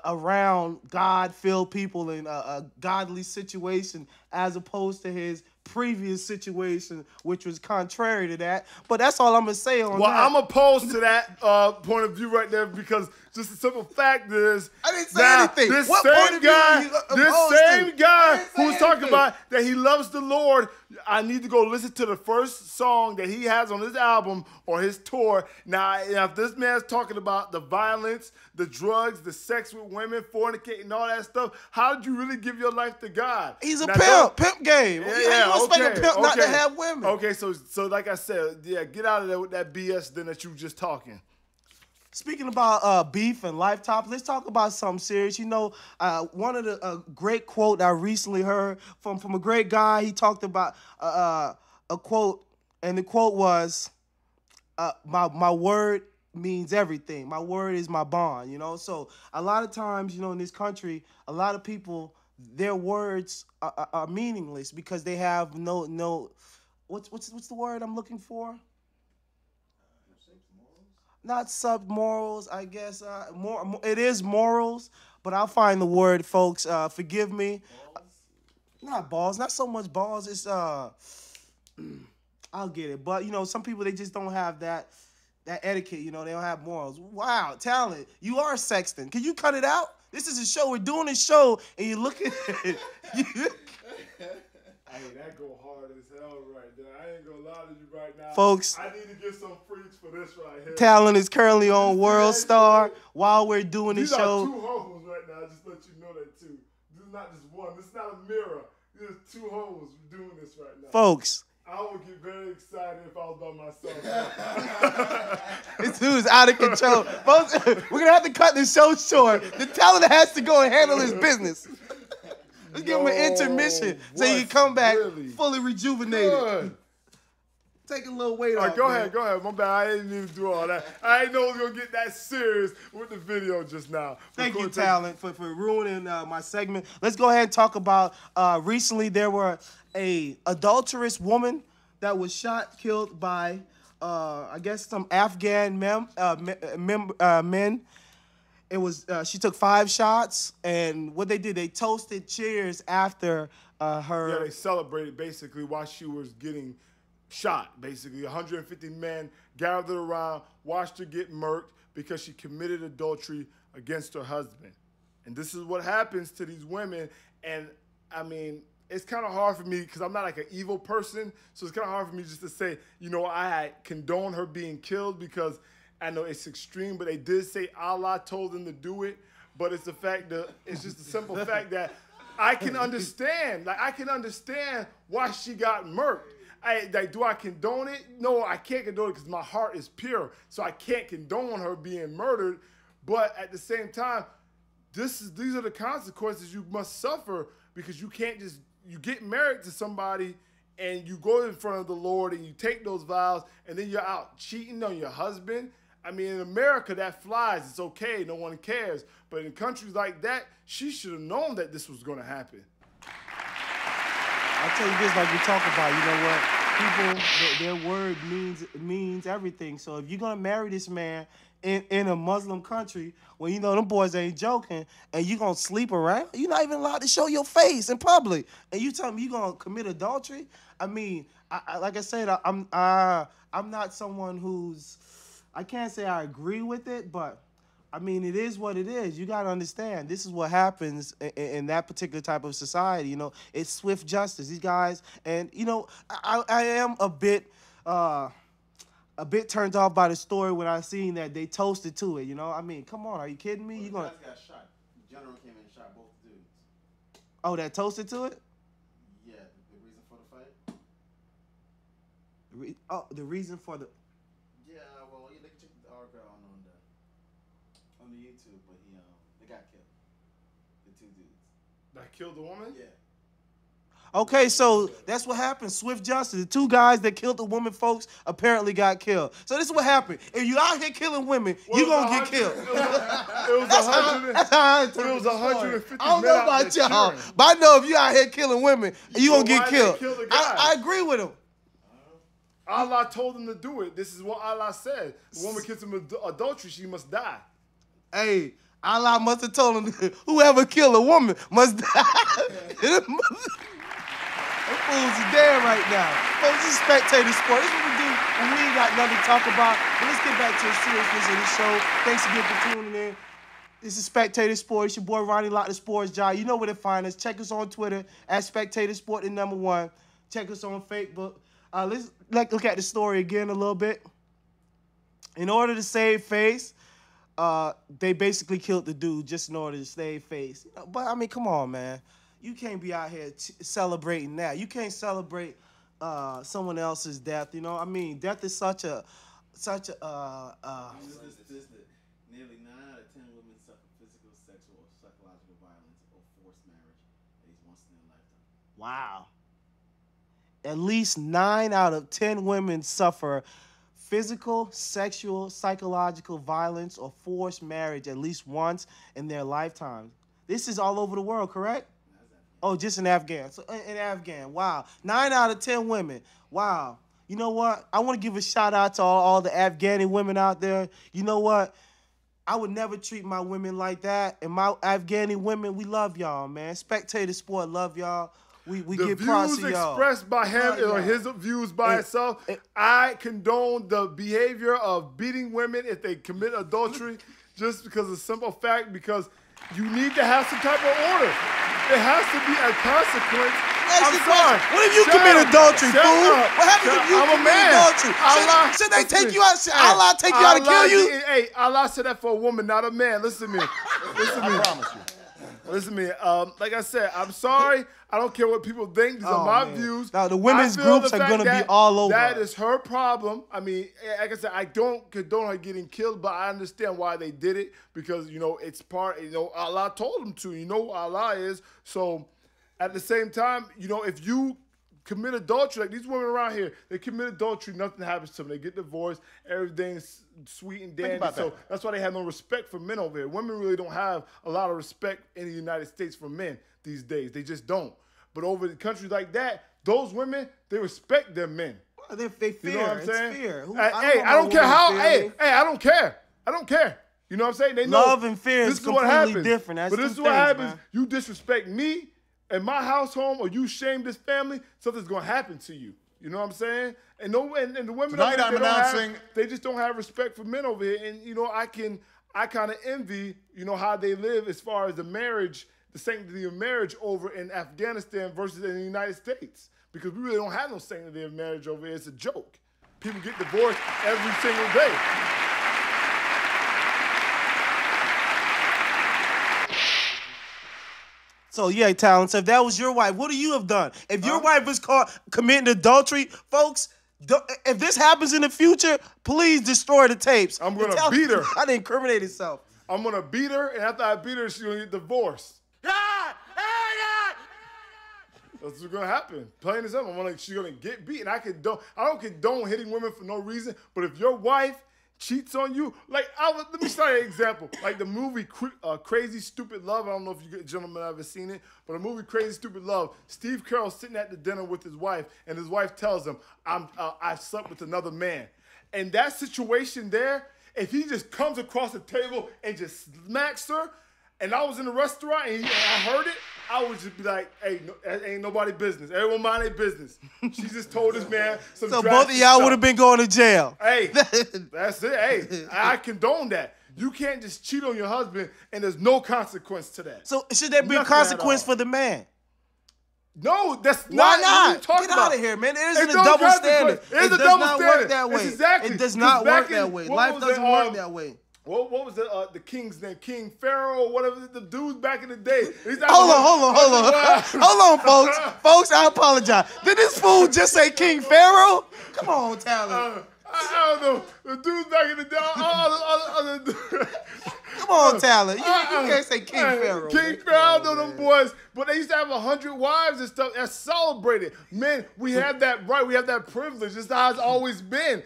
[SPEAKER 3] around God-filled people in a godly situation as opposed to his previous situation, which was contrary to that. But that's all I'm going to say on that.
[SPEAKER 2] Well, I'm opposed to that point of view right there because just the simple fact is
[SPEAKER 3] I didn't say anything.
[SPEAKER 2] This
[SPEAKER 3] what
[SPEAKER 2] same
[SPEAKER 3] point of
[SPEAKER 2] guy,
[SPEAKER 3] view are you
[SPEAKER 2] this same guy who's talking
[SPEAKER 3] anything.
[SPEAKER 2] about that he loves the Lord, I need to go listen to the first song that he has on his album or his tour. Now, if this man's talking about the violence, the drugs, the sex with women, fornicating, all that stuff, how did you really give your life to God?
[SPEAKER 3] He's a
[SPEAKER 2] now,
[SPEAKER 3] pimp game.
[SPEAKER 2] Yeah,
[SPEAKER 3] you expect a pimp not to have women.
[SPEAKER 2] Okay, so like I said, yeah, get out of there with that BS then that you just talking.
[SPEAKER 3] Speaking about beef and life topics, let's talk about something serious. You know, one of the great quote I recently heard from a great guy. He talked about a quote, and the quote was, "My word means everything. My word is my bond." You know, so a lot of times, you know, in this country, a lot of people, their words are meaningless because they have no. What's the word I'm looking for? Not sub-morals, I guess. It is morals, but I'll find the word, folks. Forgive me. Not balls. Not so much balls. It's, I'll get it. But, you know, some people, they just don't have that etiquette. You know, they don't have morals. Wow, talent. You are sexting. Can you cut it out? This is a show. We're doing a show, and you're looking at it.
[SPEAKER 2] Hey, that go hard as hell right there. I ain't gonna lie to you right now.
[SPEAKER 3] Folks,
[SPEAKER 2] I need to get some freaks for this right here.
[SPEAKER 3] Talent is currently on World Star while we're doing the show.
[SPEAKER 2] These are two hoes right now. I just let you know that too. This is not just one. This is not a mirror. There's two hoes doing this right now.
[SPEAKER 3] Folks.
[SPEAKER 2] I would get very excited if I was by myself.
[SPEAKER 3] This dude's out of control. Folks, we're going to have to cut this show short. The talent has to go and handle his business. Let's give him an intermission so he can come back fully rejuvenated. Good. Take a little weight off.
[SPEAKER 2] Go ahead. My bad. I didn't even do all that. I didn't know it was going to get that serious with the video just now.
[SPEAKER 3] Thank you, Talent, for ruining my segment. Let's go ahead and talk about recently there were a adulterous woman that was killed by, I guess, some Afghan men. It was she took 5 shots, and what they did, they toasted cheers after her.
[SPEAKER 2] Yeah, they celebrated basically while she was getting shot. Basically, 150 men gathered around, watched her get murked because she committed adultery against her husband. And this is what happens to these women. And I mean, it's kind of hard for me because I'm not like an evil person. So it's kind of hard for me just to say, I condone her being killed because I know it's extreme, but they did say Allah told them to do it. But it's the fact that it's just the simple fact that I can understand. Like, I can understand why she got murked. Do I condone it? No, I can't condone it because my heart is pure. So I can't condone her being murdered. But at the same time, these are the consequences you must suffer because you can't just, you get married to somebody and you go in front of the Lord and you take those vows and then you're out cheating on your husband. I mean, in America, that flies. It's okay. No one cares. But in countries like that, she should have known that this was going to happen.
[SPEAKER 3] I'll tell you this, like we talk about, people, their word means everything. So if you're going to marry this man in a Muslim country, when them boys ain't joking, and you're going to sleep around, you're not even allowed to show your face in public, and you tell me you're going to commit adultery? I mean, like I said, I'm not someone who's, I can't say I agree with it, but I mean, it is what it is. You got to understand, this is what happens in that particular type of society. It's swift justice. These guys, and I am a bit turned off by the story when I seen that they toasted to it. I mean, come on, are you kidding me?
[SPEAKER 5] Well,
[SPEAKER 3] you gonna?
[SPEAKER 5] The guys got shot. The general came in and shot both dudes.
[SPEAKER 3] Oh, that toasted to it?
[SPEAKER 5] Yeah, the reason for the fight.
[SPEAKER 3] The reason for the.
[SPEAKER 5] Yeah, well, they can check the article on the YouTube, but they got killed. The two dudes.
[SPEAKER 2] That killed the woman?
[SPEAKER 5] Yeah.
[SPEAKER 3] Okay, so that's what happened. Swift justice. The two guys that killed the women, folks, apparently got killed. So this is what happened. If you out here killing women, you gonna get killed.
[SPEAKER 2] It was 150.
[SPEAKER 3] I don't know about y'all, but I know if you out here killing women, you gonna get killed. I agree with him.
[SPEAKER 2] Allah told him to do it. This is what Allah said. The woman commits adultery, she must die.
[SPEAKER 3] Hey, Allah must have told him, whoever killed a woman must die. Them fools are dead right now. Folks, this is spectator sport. This is what we do when we ain't got nothing to talk about. But let's get back to the seriousness of the show. Thanks again for tuning in. This is Spectator Sport. It's your boy Ronnie Lott, the Sports Guy. You know where to find us. Check us on Twitter at Spectator Sport, the #1. Check us on Facebook. Let's look at the story again a little bit. In order to save face, they basically killed the dude just in order to save face. But I mean, come on, man. You can't be out here celebrating that. You can't celebrate someone else's death. I mean, death is such a. Nearly 9 out of 10 women suffer physical, sexual, or psychological violence or forced marriage at least once in their lifetime. Wow. At least 9 out of 10 women suffer physical, sexual, psychological violence or forced marriage at least once in their lifetime. This is all over the world, correct? Oh, just in Afghan. So in Afghan, wow. 9 out of 10 women. Wow. You know what? I want to give a shout out to all the Afghani women out there. You know what? I would never treat my women like that. And my Afghani women, we love y'all, man. Spectator Sport, love y'all. We get props to y'all.
[SPEAKER 2] The views expressed by him or his views by itself, I condone the behavior of beating women if they commit adultery just because of the simple fact because you need to have some type of order. There has to be a consequence. I'm sorry.
[SPEAKER 3] What if you commit adultery, fool? What happens if you commit adultery? Should they take you out? Should Allah take you out to kill you?
[SPEAKER 2] Hey, Allah said that for a woman, not a man. Listen to me. Listen to me. I promise you. Listen to me. Like I said, I'm sorry. I don't care what people think. These are my views.
[SPEAKER 3] Now, the women's groups are going to be all over.
[SPEAKER 2] That is her problem. I mean, like I said, I don't condone her getting killed, but I understand why they did it because, it's part, Allah told them to. You know who Allah is. So, at the same time, if you commit adultery, like these women around here, they commit adultery, nothing happens to them. They get divorced, everything's sweet and dandy. So that's why they have no respect for men over here. Women really don't have a lot of respect in the United States for men these days. They just don't. But over in countries like that, those women, they respect their men.
[SPEAKER 3] They fear. You know what I'm saying? It's fear.
[SPEAKER 2] I don't care how. Hey, I don't care. I don't care. You know what I'm saying? They know
[SPEAKER 3] love and fear is completely different. That's
[SPEAKER 2] but this is what happens. Man. You disrespect me and my household, or you shame this family, something's gonna happen to you. You know what I'm saying? And the women
[SPEAKER 6] Tonight I'm announcing
[SPEAKER 2] they just don't have respect for men over here. And I kind of envy, how they live as far as the marriage the sanctity of marriage over in Afghanistan versus in the United States, because we really don't have no sanctity of marriage over here. It's a joke. People get divorced every single day.
[SPEAKER 3] So, yeah, Talon, so if that was your wife, what do you have done? If your wife was caught committing adultery, folks, if this happens in the future, please destroy the tapes.
[SPEAKER 2] I'm going to beat her.
[SPEAKER 3] I'd incriminate herself.
[SPEAKER 2] I'm going to beat her, and after I beat her, she's going to get divorced. That's what's going to happen. Plain as simple. She's going to get beat, and I don't condone hitting women for no reason, but if your wife cheats on you, let me start an example. Like the movie Crazy Stupid Love. I don't know if you gentlemen have ever seen it, but the movie Crazy Stupid Love, Steve Carell's sitting at the dinner with his wife, and his wife tells him, I slept with another man. And that situation there, if he just comes across the table and just smacks her, and I was in the restaurant and I heard it, I would just be like, hey, that ain't nobody business. Everyone mind their business. She just told this man some
[SPEAKER 3] So both of y'all would have been going to jail.
[SPEAKER 2] Hey, that's it. Hey, I condone that. You can't just cheat on your husband and there's no consequence to that.
[SPEAKER 3] So should there be a
[SPEAKER 2] Nothing
[SPEAKER 3] consequence
[SPEAKER 2] at all.
[SPEAKER 3] for the man?
[SPEAKER 2] No, that's
[SPEAKER 3] Why
[SPEAKER 2] not.
[SPEAKER 3] not?
[SPEAKER 2] What you talking
[SPEAKER 3] Get
[SPEAKER 2] about?
[SPEAKER 3] out of here, man. It
[SPEAKER 2] It's
[SPEAKER 3] isn't a
[SPEAKER 2] no
[SPEAKER 3] double
[SPEAKER 2] consequence.
[SPEAKER 3] standard.
[SPEAKER 2] It's a
[SPEAKER 3] does
[SPEAKER 2] double
[SPEAKER 3] not
[SPEAKER 2] standard.
[SPEAKER 3] work that way.
[SPEAKER 2] It's exactly.
[SPEAKER 3] It does not
[SPEAKER 2] 'Cause back
[SPEAKER 3] work that way.
[SPEAKER 2] what
[SPEAKER 3] Life
[SPEAKER 2] was
[SPEAKER 3] doesn't
[SPEAKER 2] it,
[SPEAKER 3] work that way.
[SPEAKER 2] What was the king's name? King Pharaoh or whatever, the dudes back in the day.
[SPEAKER 3] Hold on, folks. Folks, I apologize. Did this fool just say King Pharaoh? Come on, Talon.
[SPEAKER 2] I don't know. The dudes back in the day.
[SPEAKER 3] Come on, Talon. You can't say King Pharaoh.
[SPEAKER 2] King Pharaoh, I know them boys. But they used to have 100 wives and stuff. That's celebrated. Men, we have that right. We have that privilege. This is how it's always been.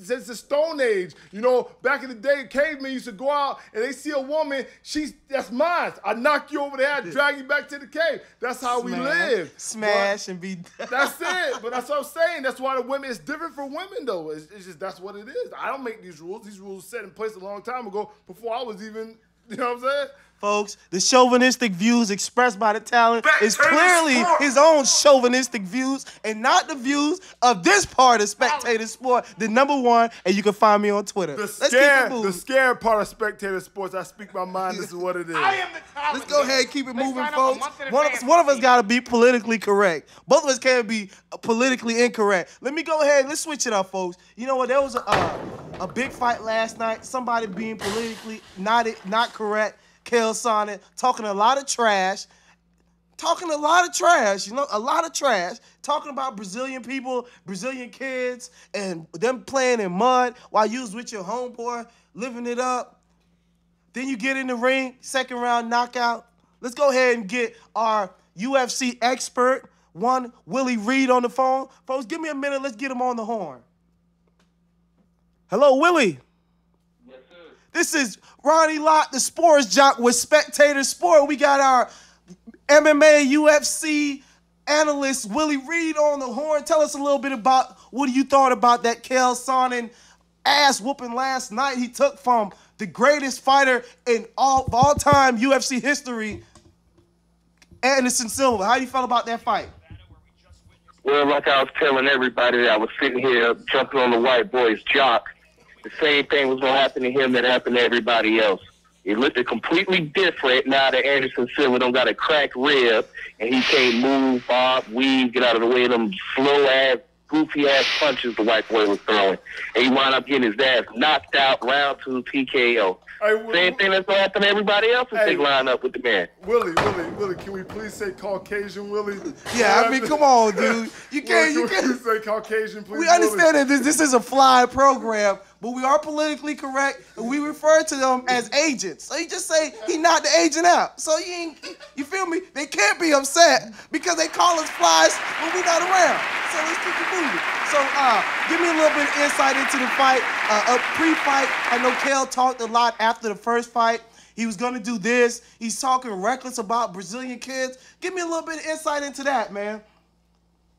[SPEAKER 2] Since the Stone Age. You know, back in the day, cavemen used to go out and they see a woman, that's mine. I knock you over there, I drag you back to the cave. That's how we live.
[SPEAKER 3] Smash and be...
[SPEAKER 2] That's it. But that's what I'm saying. That's why the women, it's different for women, though. It's just, that's what it is. I don't make these rules. These rules were set in place a long time ago before I was even, you know what I'm saying?
[SPEAKER 3] Folks, the chauvinistic views expressed by the Talon is clearly his own chauvinistic views and not the views of this part of Spectator Sport, the #1, and you can find me on Twitter.
[SPEAKER 2] The scared part of Spectator Sports, I speak my mind, this is what it is.
[SPEAKER 3] Let's go ahead and keep it moving, folks. One of us got to be politically correct. Both of us can't be politically incorrect. Let me go ahead. Let's switch it up, folks. You know what? There was a big fight last night. Somebody being politically not correct. Chael Sonnen talking a lot of trash, talking about Brazilian people, Brazilian kids, and them playing in mud while you was with your homeboy, living it up. Then you get in the ring, second round knockout. Let's go ahead and get our UFC expert, one Willie Reed, on the phone. Folks, give me a minute. Let's get him on the horn. Hello, Willie. This is Ronnie Lott, the sports jock with Spectator Sport. We got our MMA, UFC analyst, Willie Reed, on the horn. Tell us a little bit about what you thought about that Chael Sonnen ass whooping last night he took from the greatest fighter in all time UFC history, Anderson Silva. How you felt about that fight?
[SPEAKER 4] Well, like I was telling everybody, I was sitting here jumping on the white boy's jock. The same thing was going to happen to him that happened to everybody else. It looked completely different now that Anderson Silva don't got a cracked rib and he can't move, bob, weave, get out of the way of them slow-ass, goofy-ass punches the white boy was throwing. And he wound up getting his ass knocked out, round 2 TKO. Same thing that's going to happen to everybody else if they line up with the man.
[SPEAKER 2] Willie, can we please say Caucasian, Willie?
[SPEAKER 3] Yeah, I mean, come on, dude. You can't.
[SPEAKER 2] Please say Caucasian, please.
[SPEAKER 3] We understand that this is a fly program, but we are politically correct, and we refer to them as agents. So you just say he knocked the agent out. So you feel me? They can't be upset because they call us flies when we're not around. So let's keep it moving. So give me a little bit of insight into the fight. Pre-fight, I know Chael talked a lot after the first fight. He was going to do this. He's talking reckless about Brazilian kids. Give me a little bit of insight into that, man.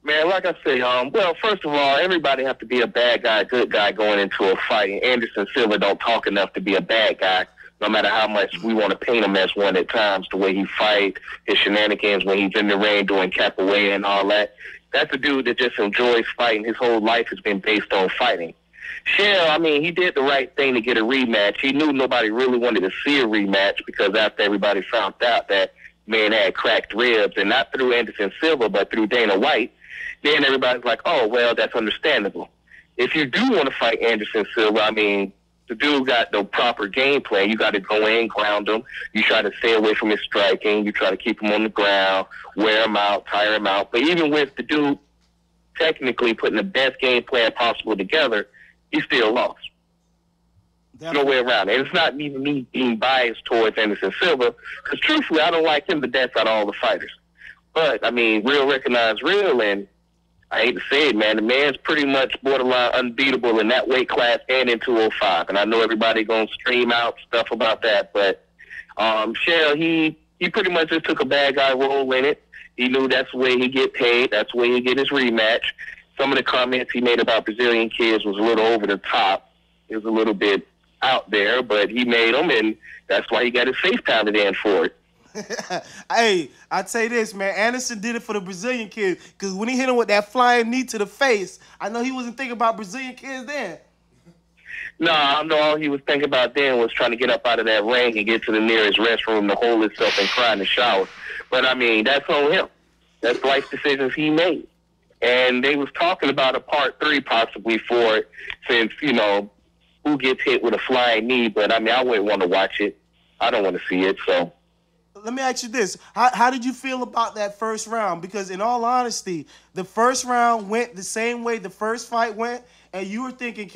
[SPEAKER 4] Man, like I say, well, first of all, everybody have to be a bad guy, good guy going into a fight. And Anderson Silva don't talk enough to be a bad guy, no matter how much we want to paint him as one at times, the way he fight, his shenanigans when he's in the ring doing capoeira and all that. That's a dude that just enjoys fighting. His whole life has been based on fighting. Chael, I mean, he did the right thing to get a rematch. He knew nobody really wanted to see a rematch because after everybody found out that
[SPEAKER 6] man had cracked ribs, and not through Anderson Silva, but through Dana White, then everybody's like, oh, well, that's understandable. If you do want to fight Anderson Silva, I mean, the dude got the proper game plan. You got to go in, ground him. You try to stay away from his striking. You try to keep him on the ground, wear him out, tire him out. But even with the dude technically putting the best game plan possible together, he still lost. No way around it. And it's not even me being biased towards Anderson Silva, because truthfully, I don't like him, but that's out of all the fighters. But, I mean, real recognize real, and I hate to say it, man, the man's pretty much borderline unbeatable in that weight class and in 205. And I know everybody going to stream out stuff about that, but Shell, he pretty much just took a bad guy role in it. He knew that's the way he get paid. That's the way he get his rematch. Some of the comments he made about Brazilian kids was a little over the top. It was a little bit out there, but he made them, and that's why he got his face pounded in for it.
[SPEAKER 3] Hey, I'd say this, man. Anderson did it for the Brazilian kid, because when he hit him with that flying knee to the face, I know he wasn't thinking about Brazilian kids then.
[SPEAKER 6] No, I know all he was thinking about then was trying to get up out of that ring and get to the nearest restroom to hold himself and cry in the shower. But, I mean, that's on him. That's life decisions he made. And they was talking about a part 3 possibly for it, since, you know, who gets hit with a flying knee. But, I mean, I wouldn't want to watch it. I don't want to see it, so.
[SPEAKER 3] Let me ask you this. How did you feel about that first round? Because in all honesty, the first round went the same way the first fight went, and you were thinking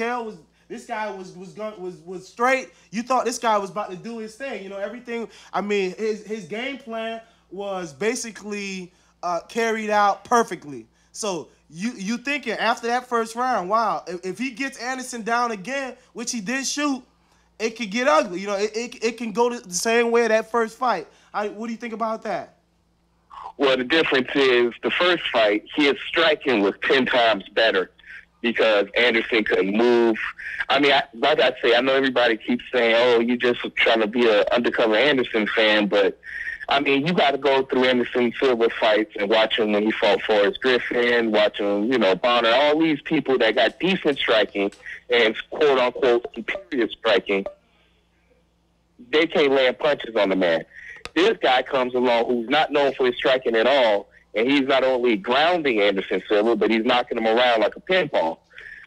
[SPEAKER 3] this guy was straight. You thought this guy was about to do his thing. You know, everything. I mean, his game plan was basically carried out perfectly. So you thinking after that first round, wow, if he gets Anderson down again, which he did shoot, it could get ugly. You know, it can go the same way that first fight. What do you think about that?
[SPEAKER 6] Well, the difference is the first fight, his striking was 10 times better because Anderson couldn't move. I mean, like I say, I know everybody keeps saying, oh, you're just trying to be an undercover Anderson fan, but, I mean, you got to go through Anderson Silva fights and watch him when he fought Forrest Griffin, watch him, you know, Bonner, all these people that got decent striking and quote-unquote superior striking, they can't land punches on the man. This guy comes along who's not known for his striking at all, and he's not only grounding Anderson Silva, but he's knocking him around like a pinball.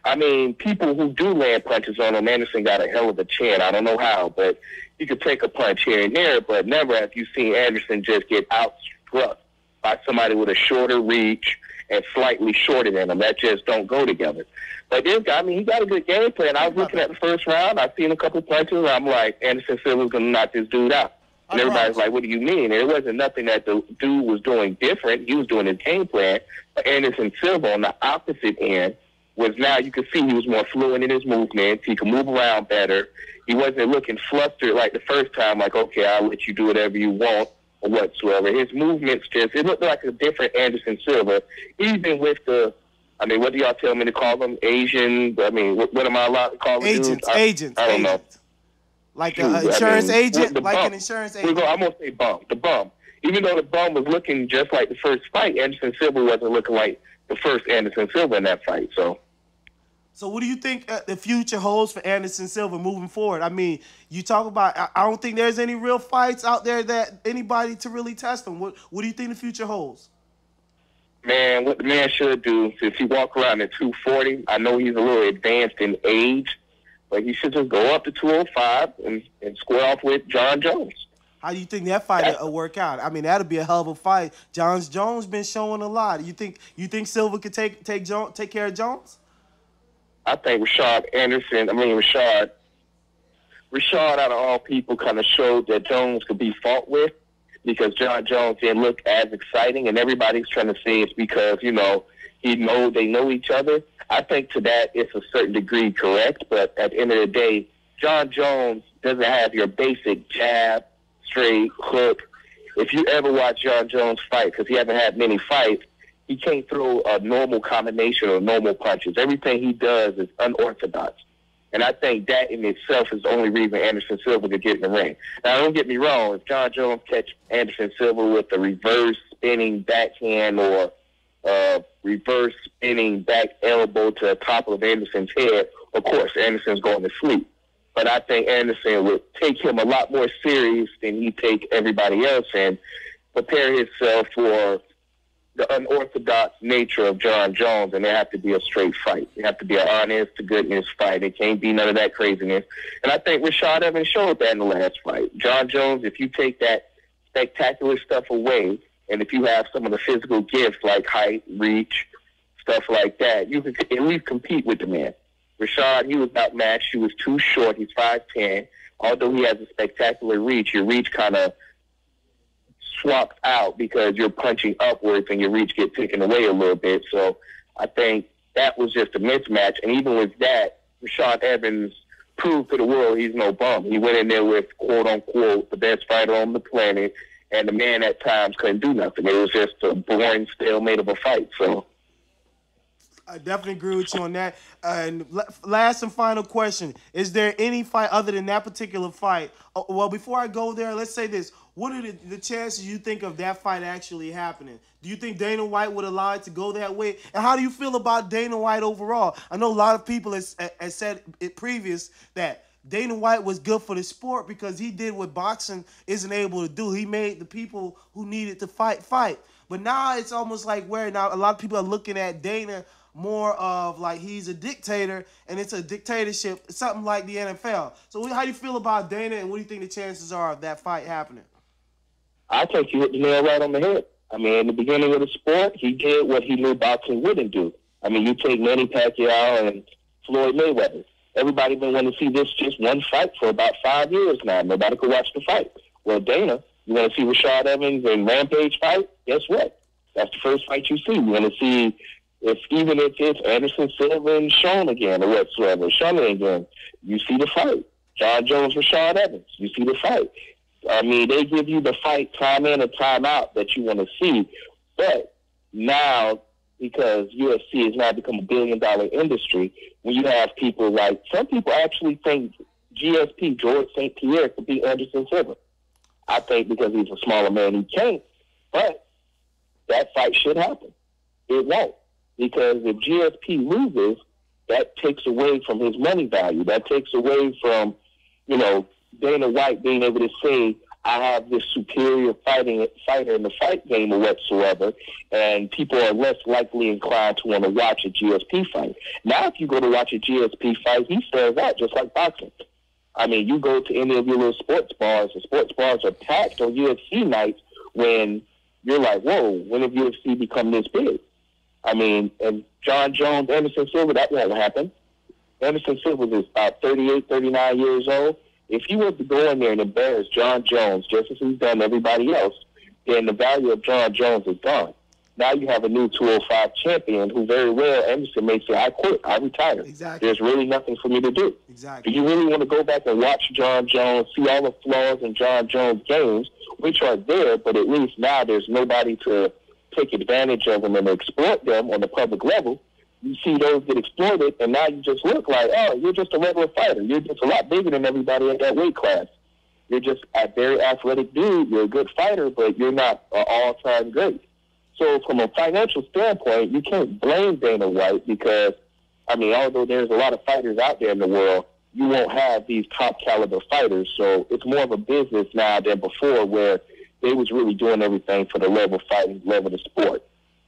[SPEAKER 6] I mean, people who do land punches on him, Anderson got a hell of a chin. I don't know how, but you could take a punch here and there, but never have you seen Anderson just get outstruck by somebody with a shorter reach and slightly shorter than him. That just don't go together. But this guy, I mean, he got a good game plan. I was looking at the first round. I've seen a couple punches, and I'm like, Anderson Silva's going to knock this dude out. And everybody's like, what do you mean? And it wasn't nothing that the dude was doing different. He was doing his game plan. But Anderson Silva on the opposite end was now you could see he was more fluent in his movements. He could move around better. He wasn't looking flustered like the first time, like, okay, I'll let you do whatever you want or whatsoever. His movements just, it looked like a different Anderson Silva. Even with the, I mean, what do y'all tell me to call them? Asian? I mean, what am I allowed to call them?
[SPEAKER 3] Agents.
[SPEAKER 6] I don't know.
[SPEAKER 3] Like an insurance agent? Like an insurance agent?
[SPEAKER 6] I'm going to say bum. The bum. Even though the bum was looking just like the first fight, Anderson Silva wasn't looking like the first Anderson Silva in that fight. So
[SPEAKER 3] what do you think the future holds for Anderson Silva moving forward? I mean, you talk about, I don't think there's any real fights out there that anybody to really test him. What do you think the future holds?
[SPEAKER 6] Man, what the man should do, if he walk around at 240, I know he's a little advanced in age, but he should just go up to 205 and square off with John Jones.
[SPEAKER 3] How do you think that fight will work out? I mean, that'll be a hell of a fight. Jones been showing a lot. You think Silva could take care of Jones?
[SPEAKER 6] I think Rashad, out of all people, kind of showed that Jones could be fought with because John Jones didn't look as exciting, and everybody's trying to say it's because, you know, they know each other. I think to that it's a certain degree correct, but at the end of the day, John Jones doesn't have your basic jab, straight, hook. If you ever watch John Jones fight, because he hasn't had many fights, he can't throw a normal combination of normal punches. Everything he does is unorthodox. And I think that in itself is the only reason Anderson Silva could get in the ring. Now, don't get me wrong. If John Jones catch Anderson Silva with a reverse spinning backhand or reverse spinning back elbow to the top of Anderson's head, of course, Anderson's going to sleep. But I think Anderson would take him a lot more serious than he take everybody else. And prepare himself for the unorthodox nature of John Jones, and there have to be a straight fight. It have to be an honest-to-goodness fight. It can't be none of that craziness. And I think Rashad Evans showed that in the last fight. John Jones, if you take that spectacular stuff away, and if you have some of the physical gifts like height, reach, stuff like that, you can at least compete with the man. Rashad, he was outmatched. He was too short. He's 5'10". Although he has a spectacular reach, your reach kind of swapped out because you're punching upwards and your reach gets taken away a little bit. So I think that was just a mismatch. And even with that, Rashad Evans proved to the world he's no bum. He went in there with, quote unquote, the best fighter on the planet, and the man at times couldn't do nothing. It was just a boring stalemate of a fight. So
[SPEAKER 3] I definitely agree with you on that. And last and final question: is there any fight other than that particular fight? Well, before I go there, let's say this: what are the chances you think of that fight actually happening? Do you think Dana White would allow it to go that way? And how do you feel about Dana White overall? I know a lot of people has said it previous that Dana White was good for the sport because he did what boxing isn't able to do. He made the people who needed to fight. But now it's almost like where now a lot of people are looking at Dana more of like he's a dictator and it's a dictatorship, something like the NFL. So how do you feel about Dana, and what do you think the chances are of that fight happening?
[SPEAKER 6] I think you hit the nail right on the head. I mean, in the beginning of the sport, he did what he knew boxing wouldn't do. I mean, you take Manny Pacquiao and Floyd Mayweather. Everybody been wanting to see this just one fight for about 5 years now. Nobody could watch the fight. Well, Dana, you want to see Rashad Evans and Rampage fight? Guess what? That's the first fight you see. You want to see even if it's Anderson Silva and Sean again or whatsoever, Sean again, you see the fight. John Jones, Rashad Evans, you see the fight. I mean, they give you the fight time in and time out that you want to see. But now, because UFC has now become a billion-dollar industry, when you have people like, some people actually think GSP, George St. Pierre, could beat Anderson Silva. I think because he's a smaller man, he can't. But that fight should happen. It won't. Because if GSP loses, that takes away from his money value. That takes away from, Dana White being able to say, I have this superior fighter in the fight game or whatsoever, and people are less likely inclined to want to watch a GSP fight. Now, if you go to watch a GSP fight, he stands out just like boxing. I mean, you go to any of your little sports bars, the sports bars are packed on UFC nights when you're like, whoa, when have UFC become this big? I mean, and John Jones, Anderson Silva, that won't happen. Anderson Silva is about 38, 39 years old. If he was to go in there and embarrass John Jones, just as he's done everybody else, then the value of John Jones is gone. Now you have a new 205 champion who very well, Anderson may say, I quit, I retire.
[SPEAKER 3] Exactly.
[SPEAKER 6] There's really nothing for me to do.
[SPEAKER 3] Exactly.
[SPEAKER 6] Do you really want to go back and watch John Jones, see all the flaws in John Jones' games, which are there, but at least now there's nobody to take advantage of them and exploit them on the public level? You see those get exploited, and now you just look like, oh, you're just a regular fighter. You're just a lot bigger than everybody in that weight class. You're just a very athletic dude. You're a good fighter, but you're not an all-time great. So from a financial standpoint, you can't blame Dana White because, I mean, although there's a lot of fighters out there in the world, you won't have these top-caliber fighters. So it's more of a business now than before where they was really doing everything for the level of fighting, level of sport,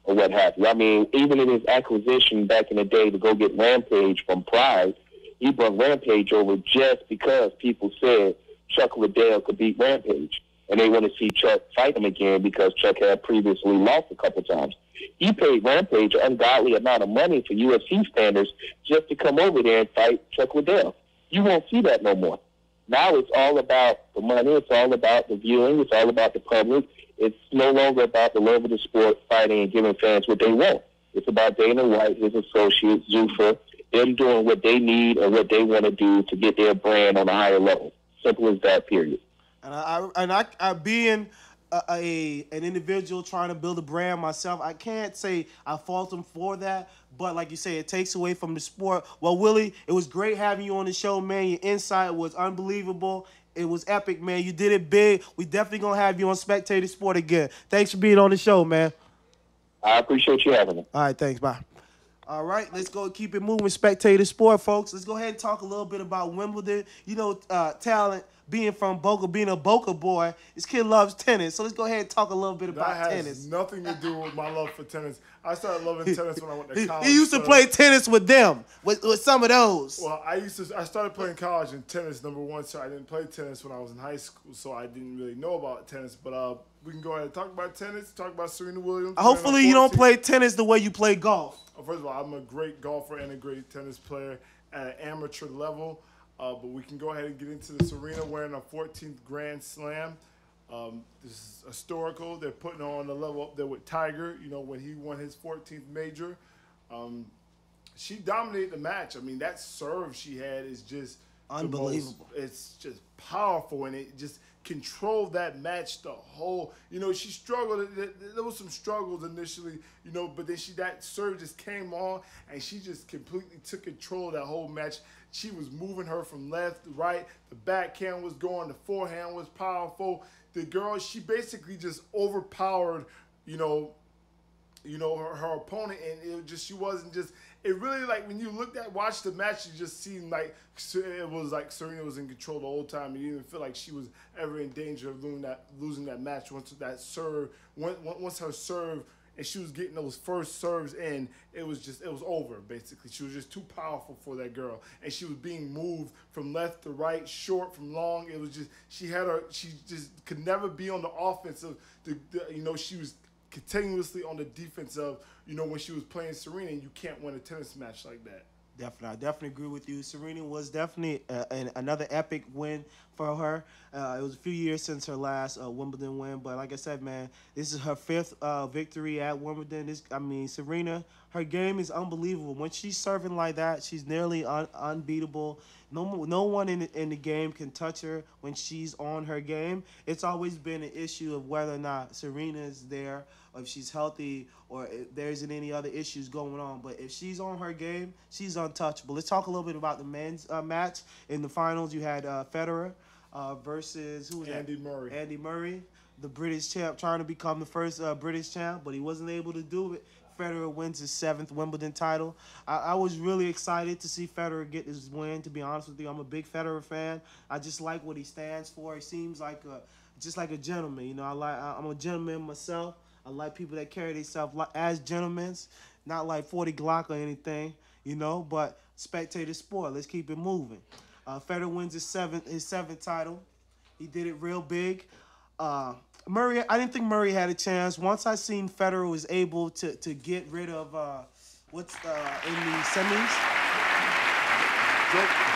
[SPEAKER 6] or what have you. I mean, even in his acquisition back in the day to go get Rampage from Pride, he brought Rampage over just because people said Chuck Liddell could beat Rampage. And they want to see Chuck fight him again because Chuck had previously lost a couple times. He paid Rampage an ungodly amount of money for UFC standards just to come over there and fight Chuck Liddell. You won't see that no more. Now it's all about the money. It's all about the viewing. It's all about the public. It's no longer about the love of the sport, fighting, and giving fans what they want. It's about Dana White, his associates, Zuffa, them doing what they need and what they want to do to get their brand on a higher level. Simple as that, period.
[SPEAKER 3] And I being an individual trying to build a brand myself, I can't say I fault him for that. But like you say, it takes away from the sport. Well, Willie, it was great having you on the show, man. Your insight was unbelievable. It was epic, man. You did it big. We definitely going to have you on Spectator Sport again. Thanks for being on the show, man.
[SPEAKER 6] I appreciate you having me.
[SPEAKER 3] All right, thanks. Bye. All right, let's go keep it moving. Spectator sport, folks. Let's go ahead and talk a little bit about Wimbledon. You know, talent, being from Boca, being a Boca boy, this kid loves tennis. So let's go ahead and talk a little bit about
[SPEAKER 2] That has
[SPEAKER 3] tennis.
[SPEAKER 2] nothing to do with my love for tennis. I started loving tennis when I went to college.
[SPEAKER 3] He used to play tennis with them, with some of those.
[SPEAKER 2] Well, I started playing college in tennis, number one, so I didn't play tennis when I was in high school, so I didn't really know about tennis. But we can go ahead and talk about tennis, talk about Serena Williams.
[SPEAKER 3] Hopefully you don't play tennis the way you play golf.
[SPEAKER 2] First of all, I'm a great golfer and a great tennis player at an amateur level. But we can go ahead and get into the Serena wearing a 14th Grand Slam. This is historical. They're putting her on the level up there with Tiger, you know, when he won his 14th major. She dominated the match. I mean, that serve she had is just
[SPEAKER 3] unbelievable.
[SPEAKER 2] It's just powerful, and it just controlled that match the whole. You know, she struggled. There was some struggles initially, you know, but then that serve just came on, and she just completely took control of that whole match. She was moving her from left to right. The backhand was going. The forehand was powerful. The girl, she basically just overpowered, you know, her opponent, and it just, she wasn't just. It really, like, when you watched the match, it just seemed like it was like Serena was in control the whole time. You didn't even feel like she was ever in danger of losing that match once her serve, and she was getting those first serves in. It was over, basically. She was just too powerful for that girl, and she was being moved from left to right, short from long. It was just, she just could never be on the offensive. You know, she was continuously on the defensive, you know, when she was playing Serena, and you can't win a tennis match like that.
[SPEAKER 3] Definitely, I definitely agree with you. Serena was definitely another epic win for her. It was a few years since her last Wimbledon win, but like I said, man, this is her 5th victory at Wimbledon. Serena, her game is unbelievable. When she's serving like that, she's nearly unbeatable. No one in the game can touch her when she's on her game. It's always been an issue of whether or not Serena is there, or if she's healthy, or if there isn't any other issues going on. But if she's on her game, she's untouchable. Let's talk a little bit about the men's match. In the finals, you had Federer versus, who was
[SPEAKER 2] Andy
[SPEAKER 3] that?
[SPEAKER 2] Murray.
[SPEAKER 3] Andy Murray, the British champ, trying to become the first British champ, but he wasn't able to do it. Federer wins his 7th Wimbledon title. I was really excited to see Federer get his win, to be honest with you. I'm a big Federer fan. I just like what he stands for. He seems like just like a gentleman. You know, I'm a gentleman myself. I like people that carry themselves as gentlemen, not like 40 Glock or anything, you know, but spectator sport. Let's keep it moving. Federer wins his 7th title. He did it real big. Murray, I didn't think Murray had a chance. Once I seen Federer was able to get rid of in the semis,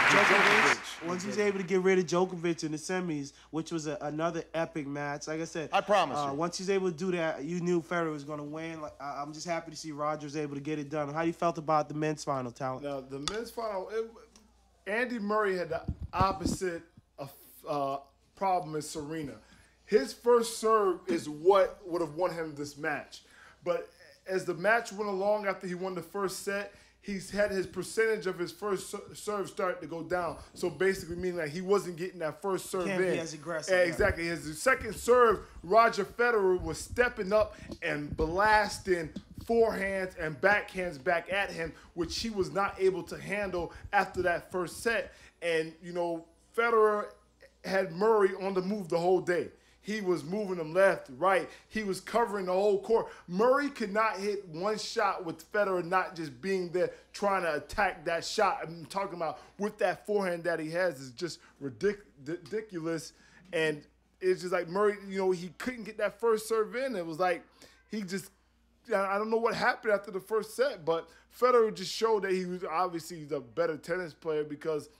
[SPEAKER 3] Djokovic. Once he's able to get rid of Djokovic in the semis, which was another epic match. Like I said,
[SPEAKER 7] I promise you.
[SPEAKER 3] Once he's able to do that, you knew Federer was going to win. Like, I'm just happy to see Rogers able to get it done. How you felt about the men's final, Talent?
[SPEAKER 2] Now, the men's final, Andy Murray had the opposite problem as Serena. His first serve is what would have won him this match. But as the match went along after he won the first set, he's had his percentage of his first serve start to go down. So basically meaning that he wasn't getting that first serve
[SPEAKER 3] Can't
[SPEAKER 2] in.
[SPEAKER 3] be as aggressive.
[SPEAKER 2] Yeah, exactly. His second serve, Roger Federer was stepping up and blasting forehands and backhands back at him, which he was not able to handle after that first set. And, you know, Federer had Murray on the move the whole day. He was moving them left, right. He was covering the whole court. Murray could not hit one shot with Federer not just being there trying to attack that shot. I'm talking about with that forehand that he has is just ridiculous. And it's just like Murray, you know, he couldn't get that first serve in. It was like he just, I don't know what happened after the first set, but Federer just showed that he was obviously the better tennis player because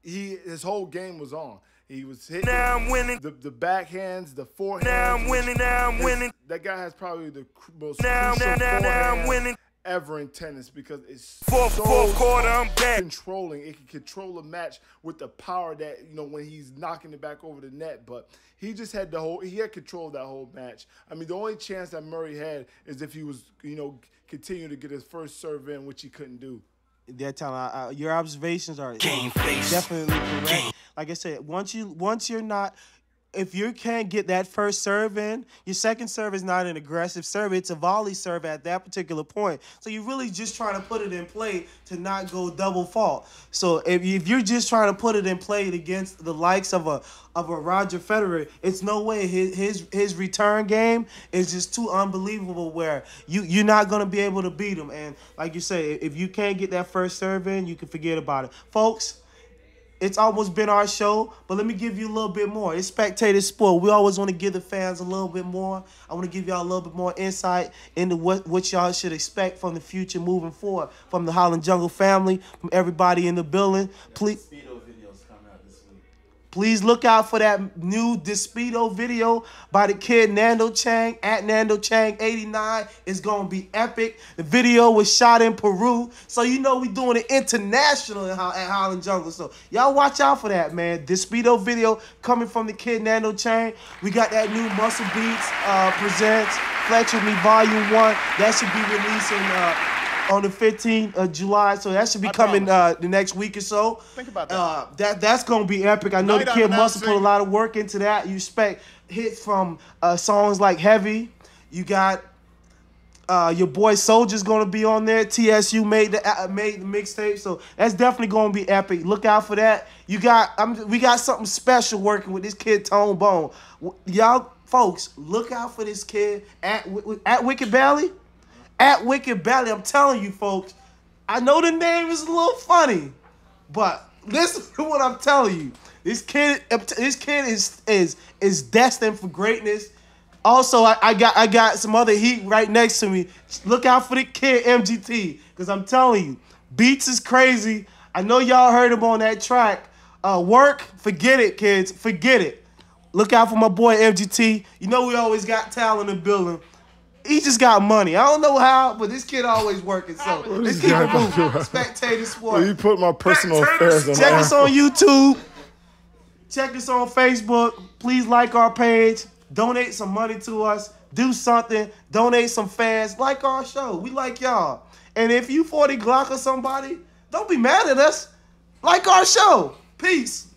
[SPEAKER 2] his whole game was on. He was hitting
[SPEAKER 1] Now I'm winning.
[SPEAKER 2] the backhands, the forehands.
[SPEAKER 1] Now I'm winning. Now I'm winning.
[SPEAKER 2] That guy has probably the most
[SPEAKER 1] Now
[SPEAKER 2] crucial
[SPEAKER 1] I'm
[SPEAKER 2] forehand
[SPEAKER 1] winning.
[SPEAKER 2] ever in tennis because it's
[SPEAKER 1] Fourth quarter, I'm back.
[SPEAKER 2] controlling. It can control a match with the power that, you know, when he's knocking it back over the net. But he just had he had control of that whole match. I mean, the only chance that Murray had is if he was, you know, continue to get his first serve in, which he couldn't do.
[SPEAKER 3] That time, your observations are
[SPEAKER 1] Game face.
[SPEAKER 3] definitely correct. Like I said, once you're not if you can't get that first serve in, your second serve is not an aggressive serve. It's a volley serve at that particular point. So you're really just trying to put it in play to not go double fault. So if you're just trying to put it in play against the likes of a Roger Federer, it's no way. His return game is just too unbelievable where you're not going to be able to beat him. And like you say, if you can't get that first serve in, you can forget about it. Folks, it's almost been our show, but let me give you a little bit more. It's Spectator Sport. We always want to give the fans a little bit more. I want to give y'all a little bit more insight into what y'all should expect from the future moving forward, from the Holland Jungle family, from everybody in the building. Please. Please look out for that new Despido video by the kid Nando Chang at Nando Chang 89. It's going to be epic. The video was shot in Peru. So you know we doing it international at Holland Jungle. So y'all watch out for that, man. Despido video coming from the kid Nando Chang. We got that new Muscle Beats presents Flex With Me Volume 1. That should be releasing on the 15th of July, so that should be coming the next week or so.
[SPEAKER 7] Think about that.
[SPEAKER 3] That's gonna be epic. I know the kid must have put a lot of work into that. You expect hits from songs like Heavy. You got your boy Soldier's gonna be on there. TSU made the mixtape, so that's definitely gonna be epic. Look out for that. We got something special working with this kid Tone Bone. Y'all folks, look out for this kid at Wicked Valley. At Wicked Valley, I'm telling you, folks. I know the name is a little funny, but listen to what I'm telling you. This kid is destined for greatness. Also, I got some other heat right next to me. Look out for the kid MGT, because I'm telling you, Beats is crazy. I know y'all heard him on that track. Work, forget it, kids, forget it. Look out for my boy MGT. You know we always got talent in the building. He just got money. I don't know how, but this kid always working. So let's keep it moving. Spectator Sport.
[SPEAKER 2] Well, you put my personal affairs on.
[SPEAKER 3] Check us on YouTube. Check us on Facebook. Please like our page. Donate some money to us. Do something. Donate some fans. Like our show. We like y'all. And if you 40 Glock or somebody, don't be mad at us. Like our show. Peace.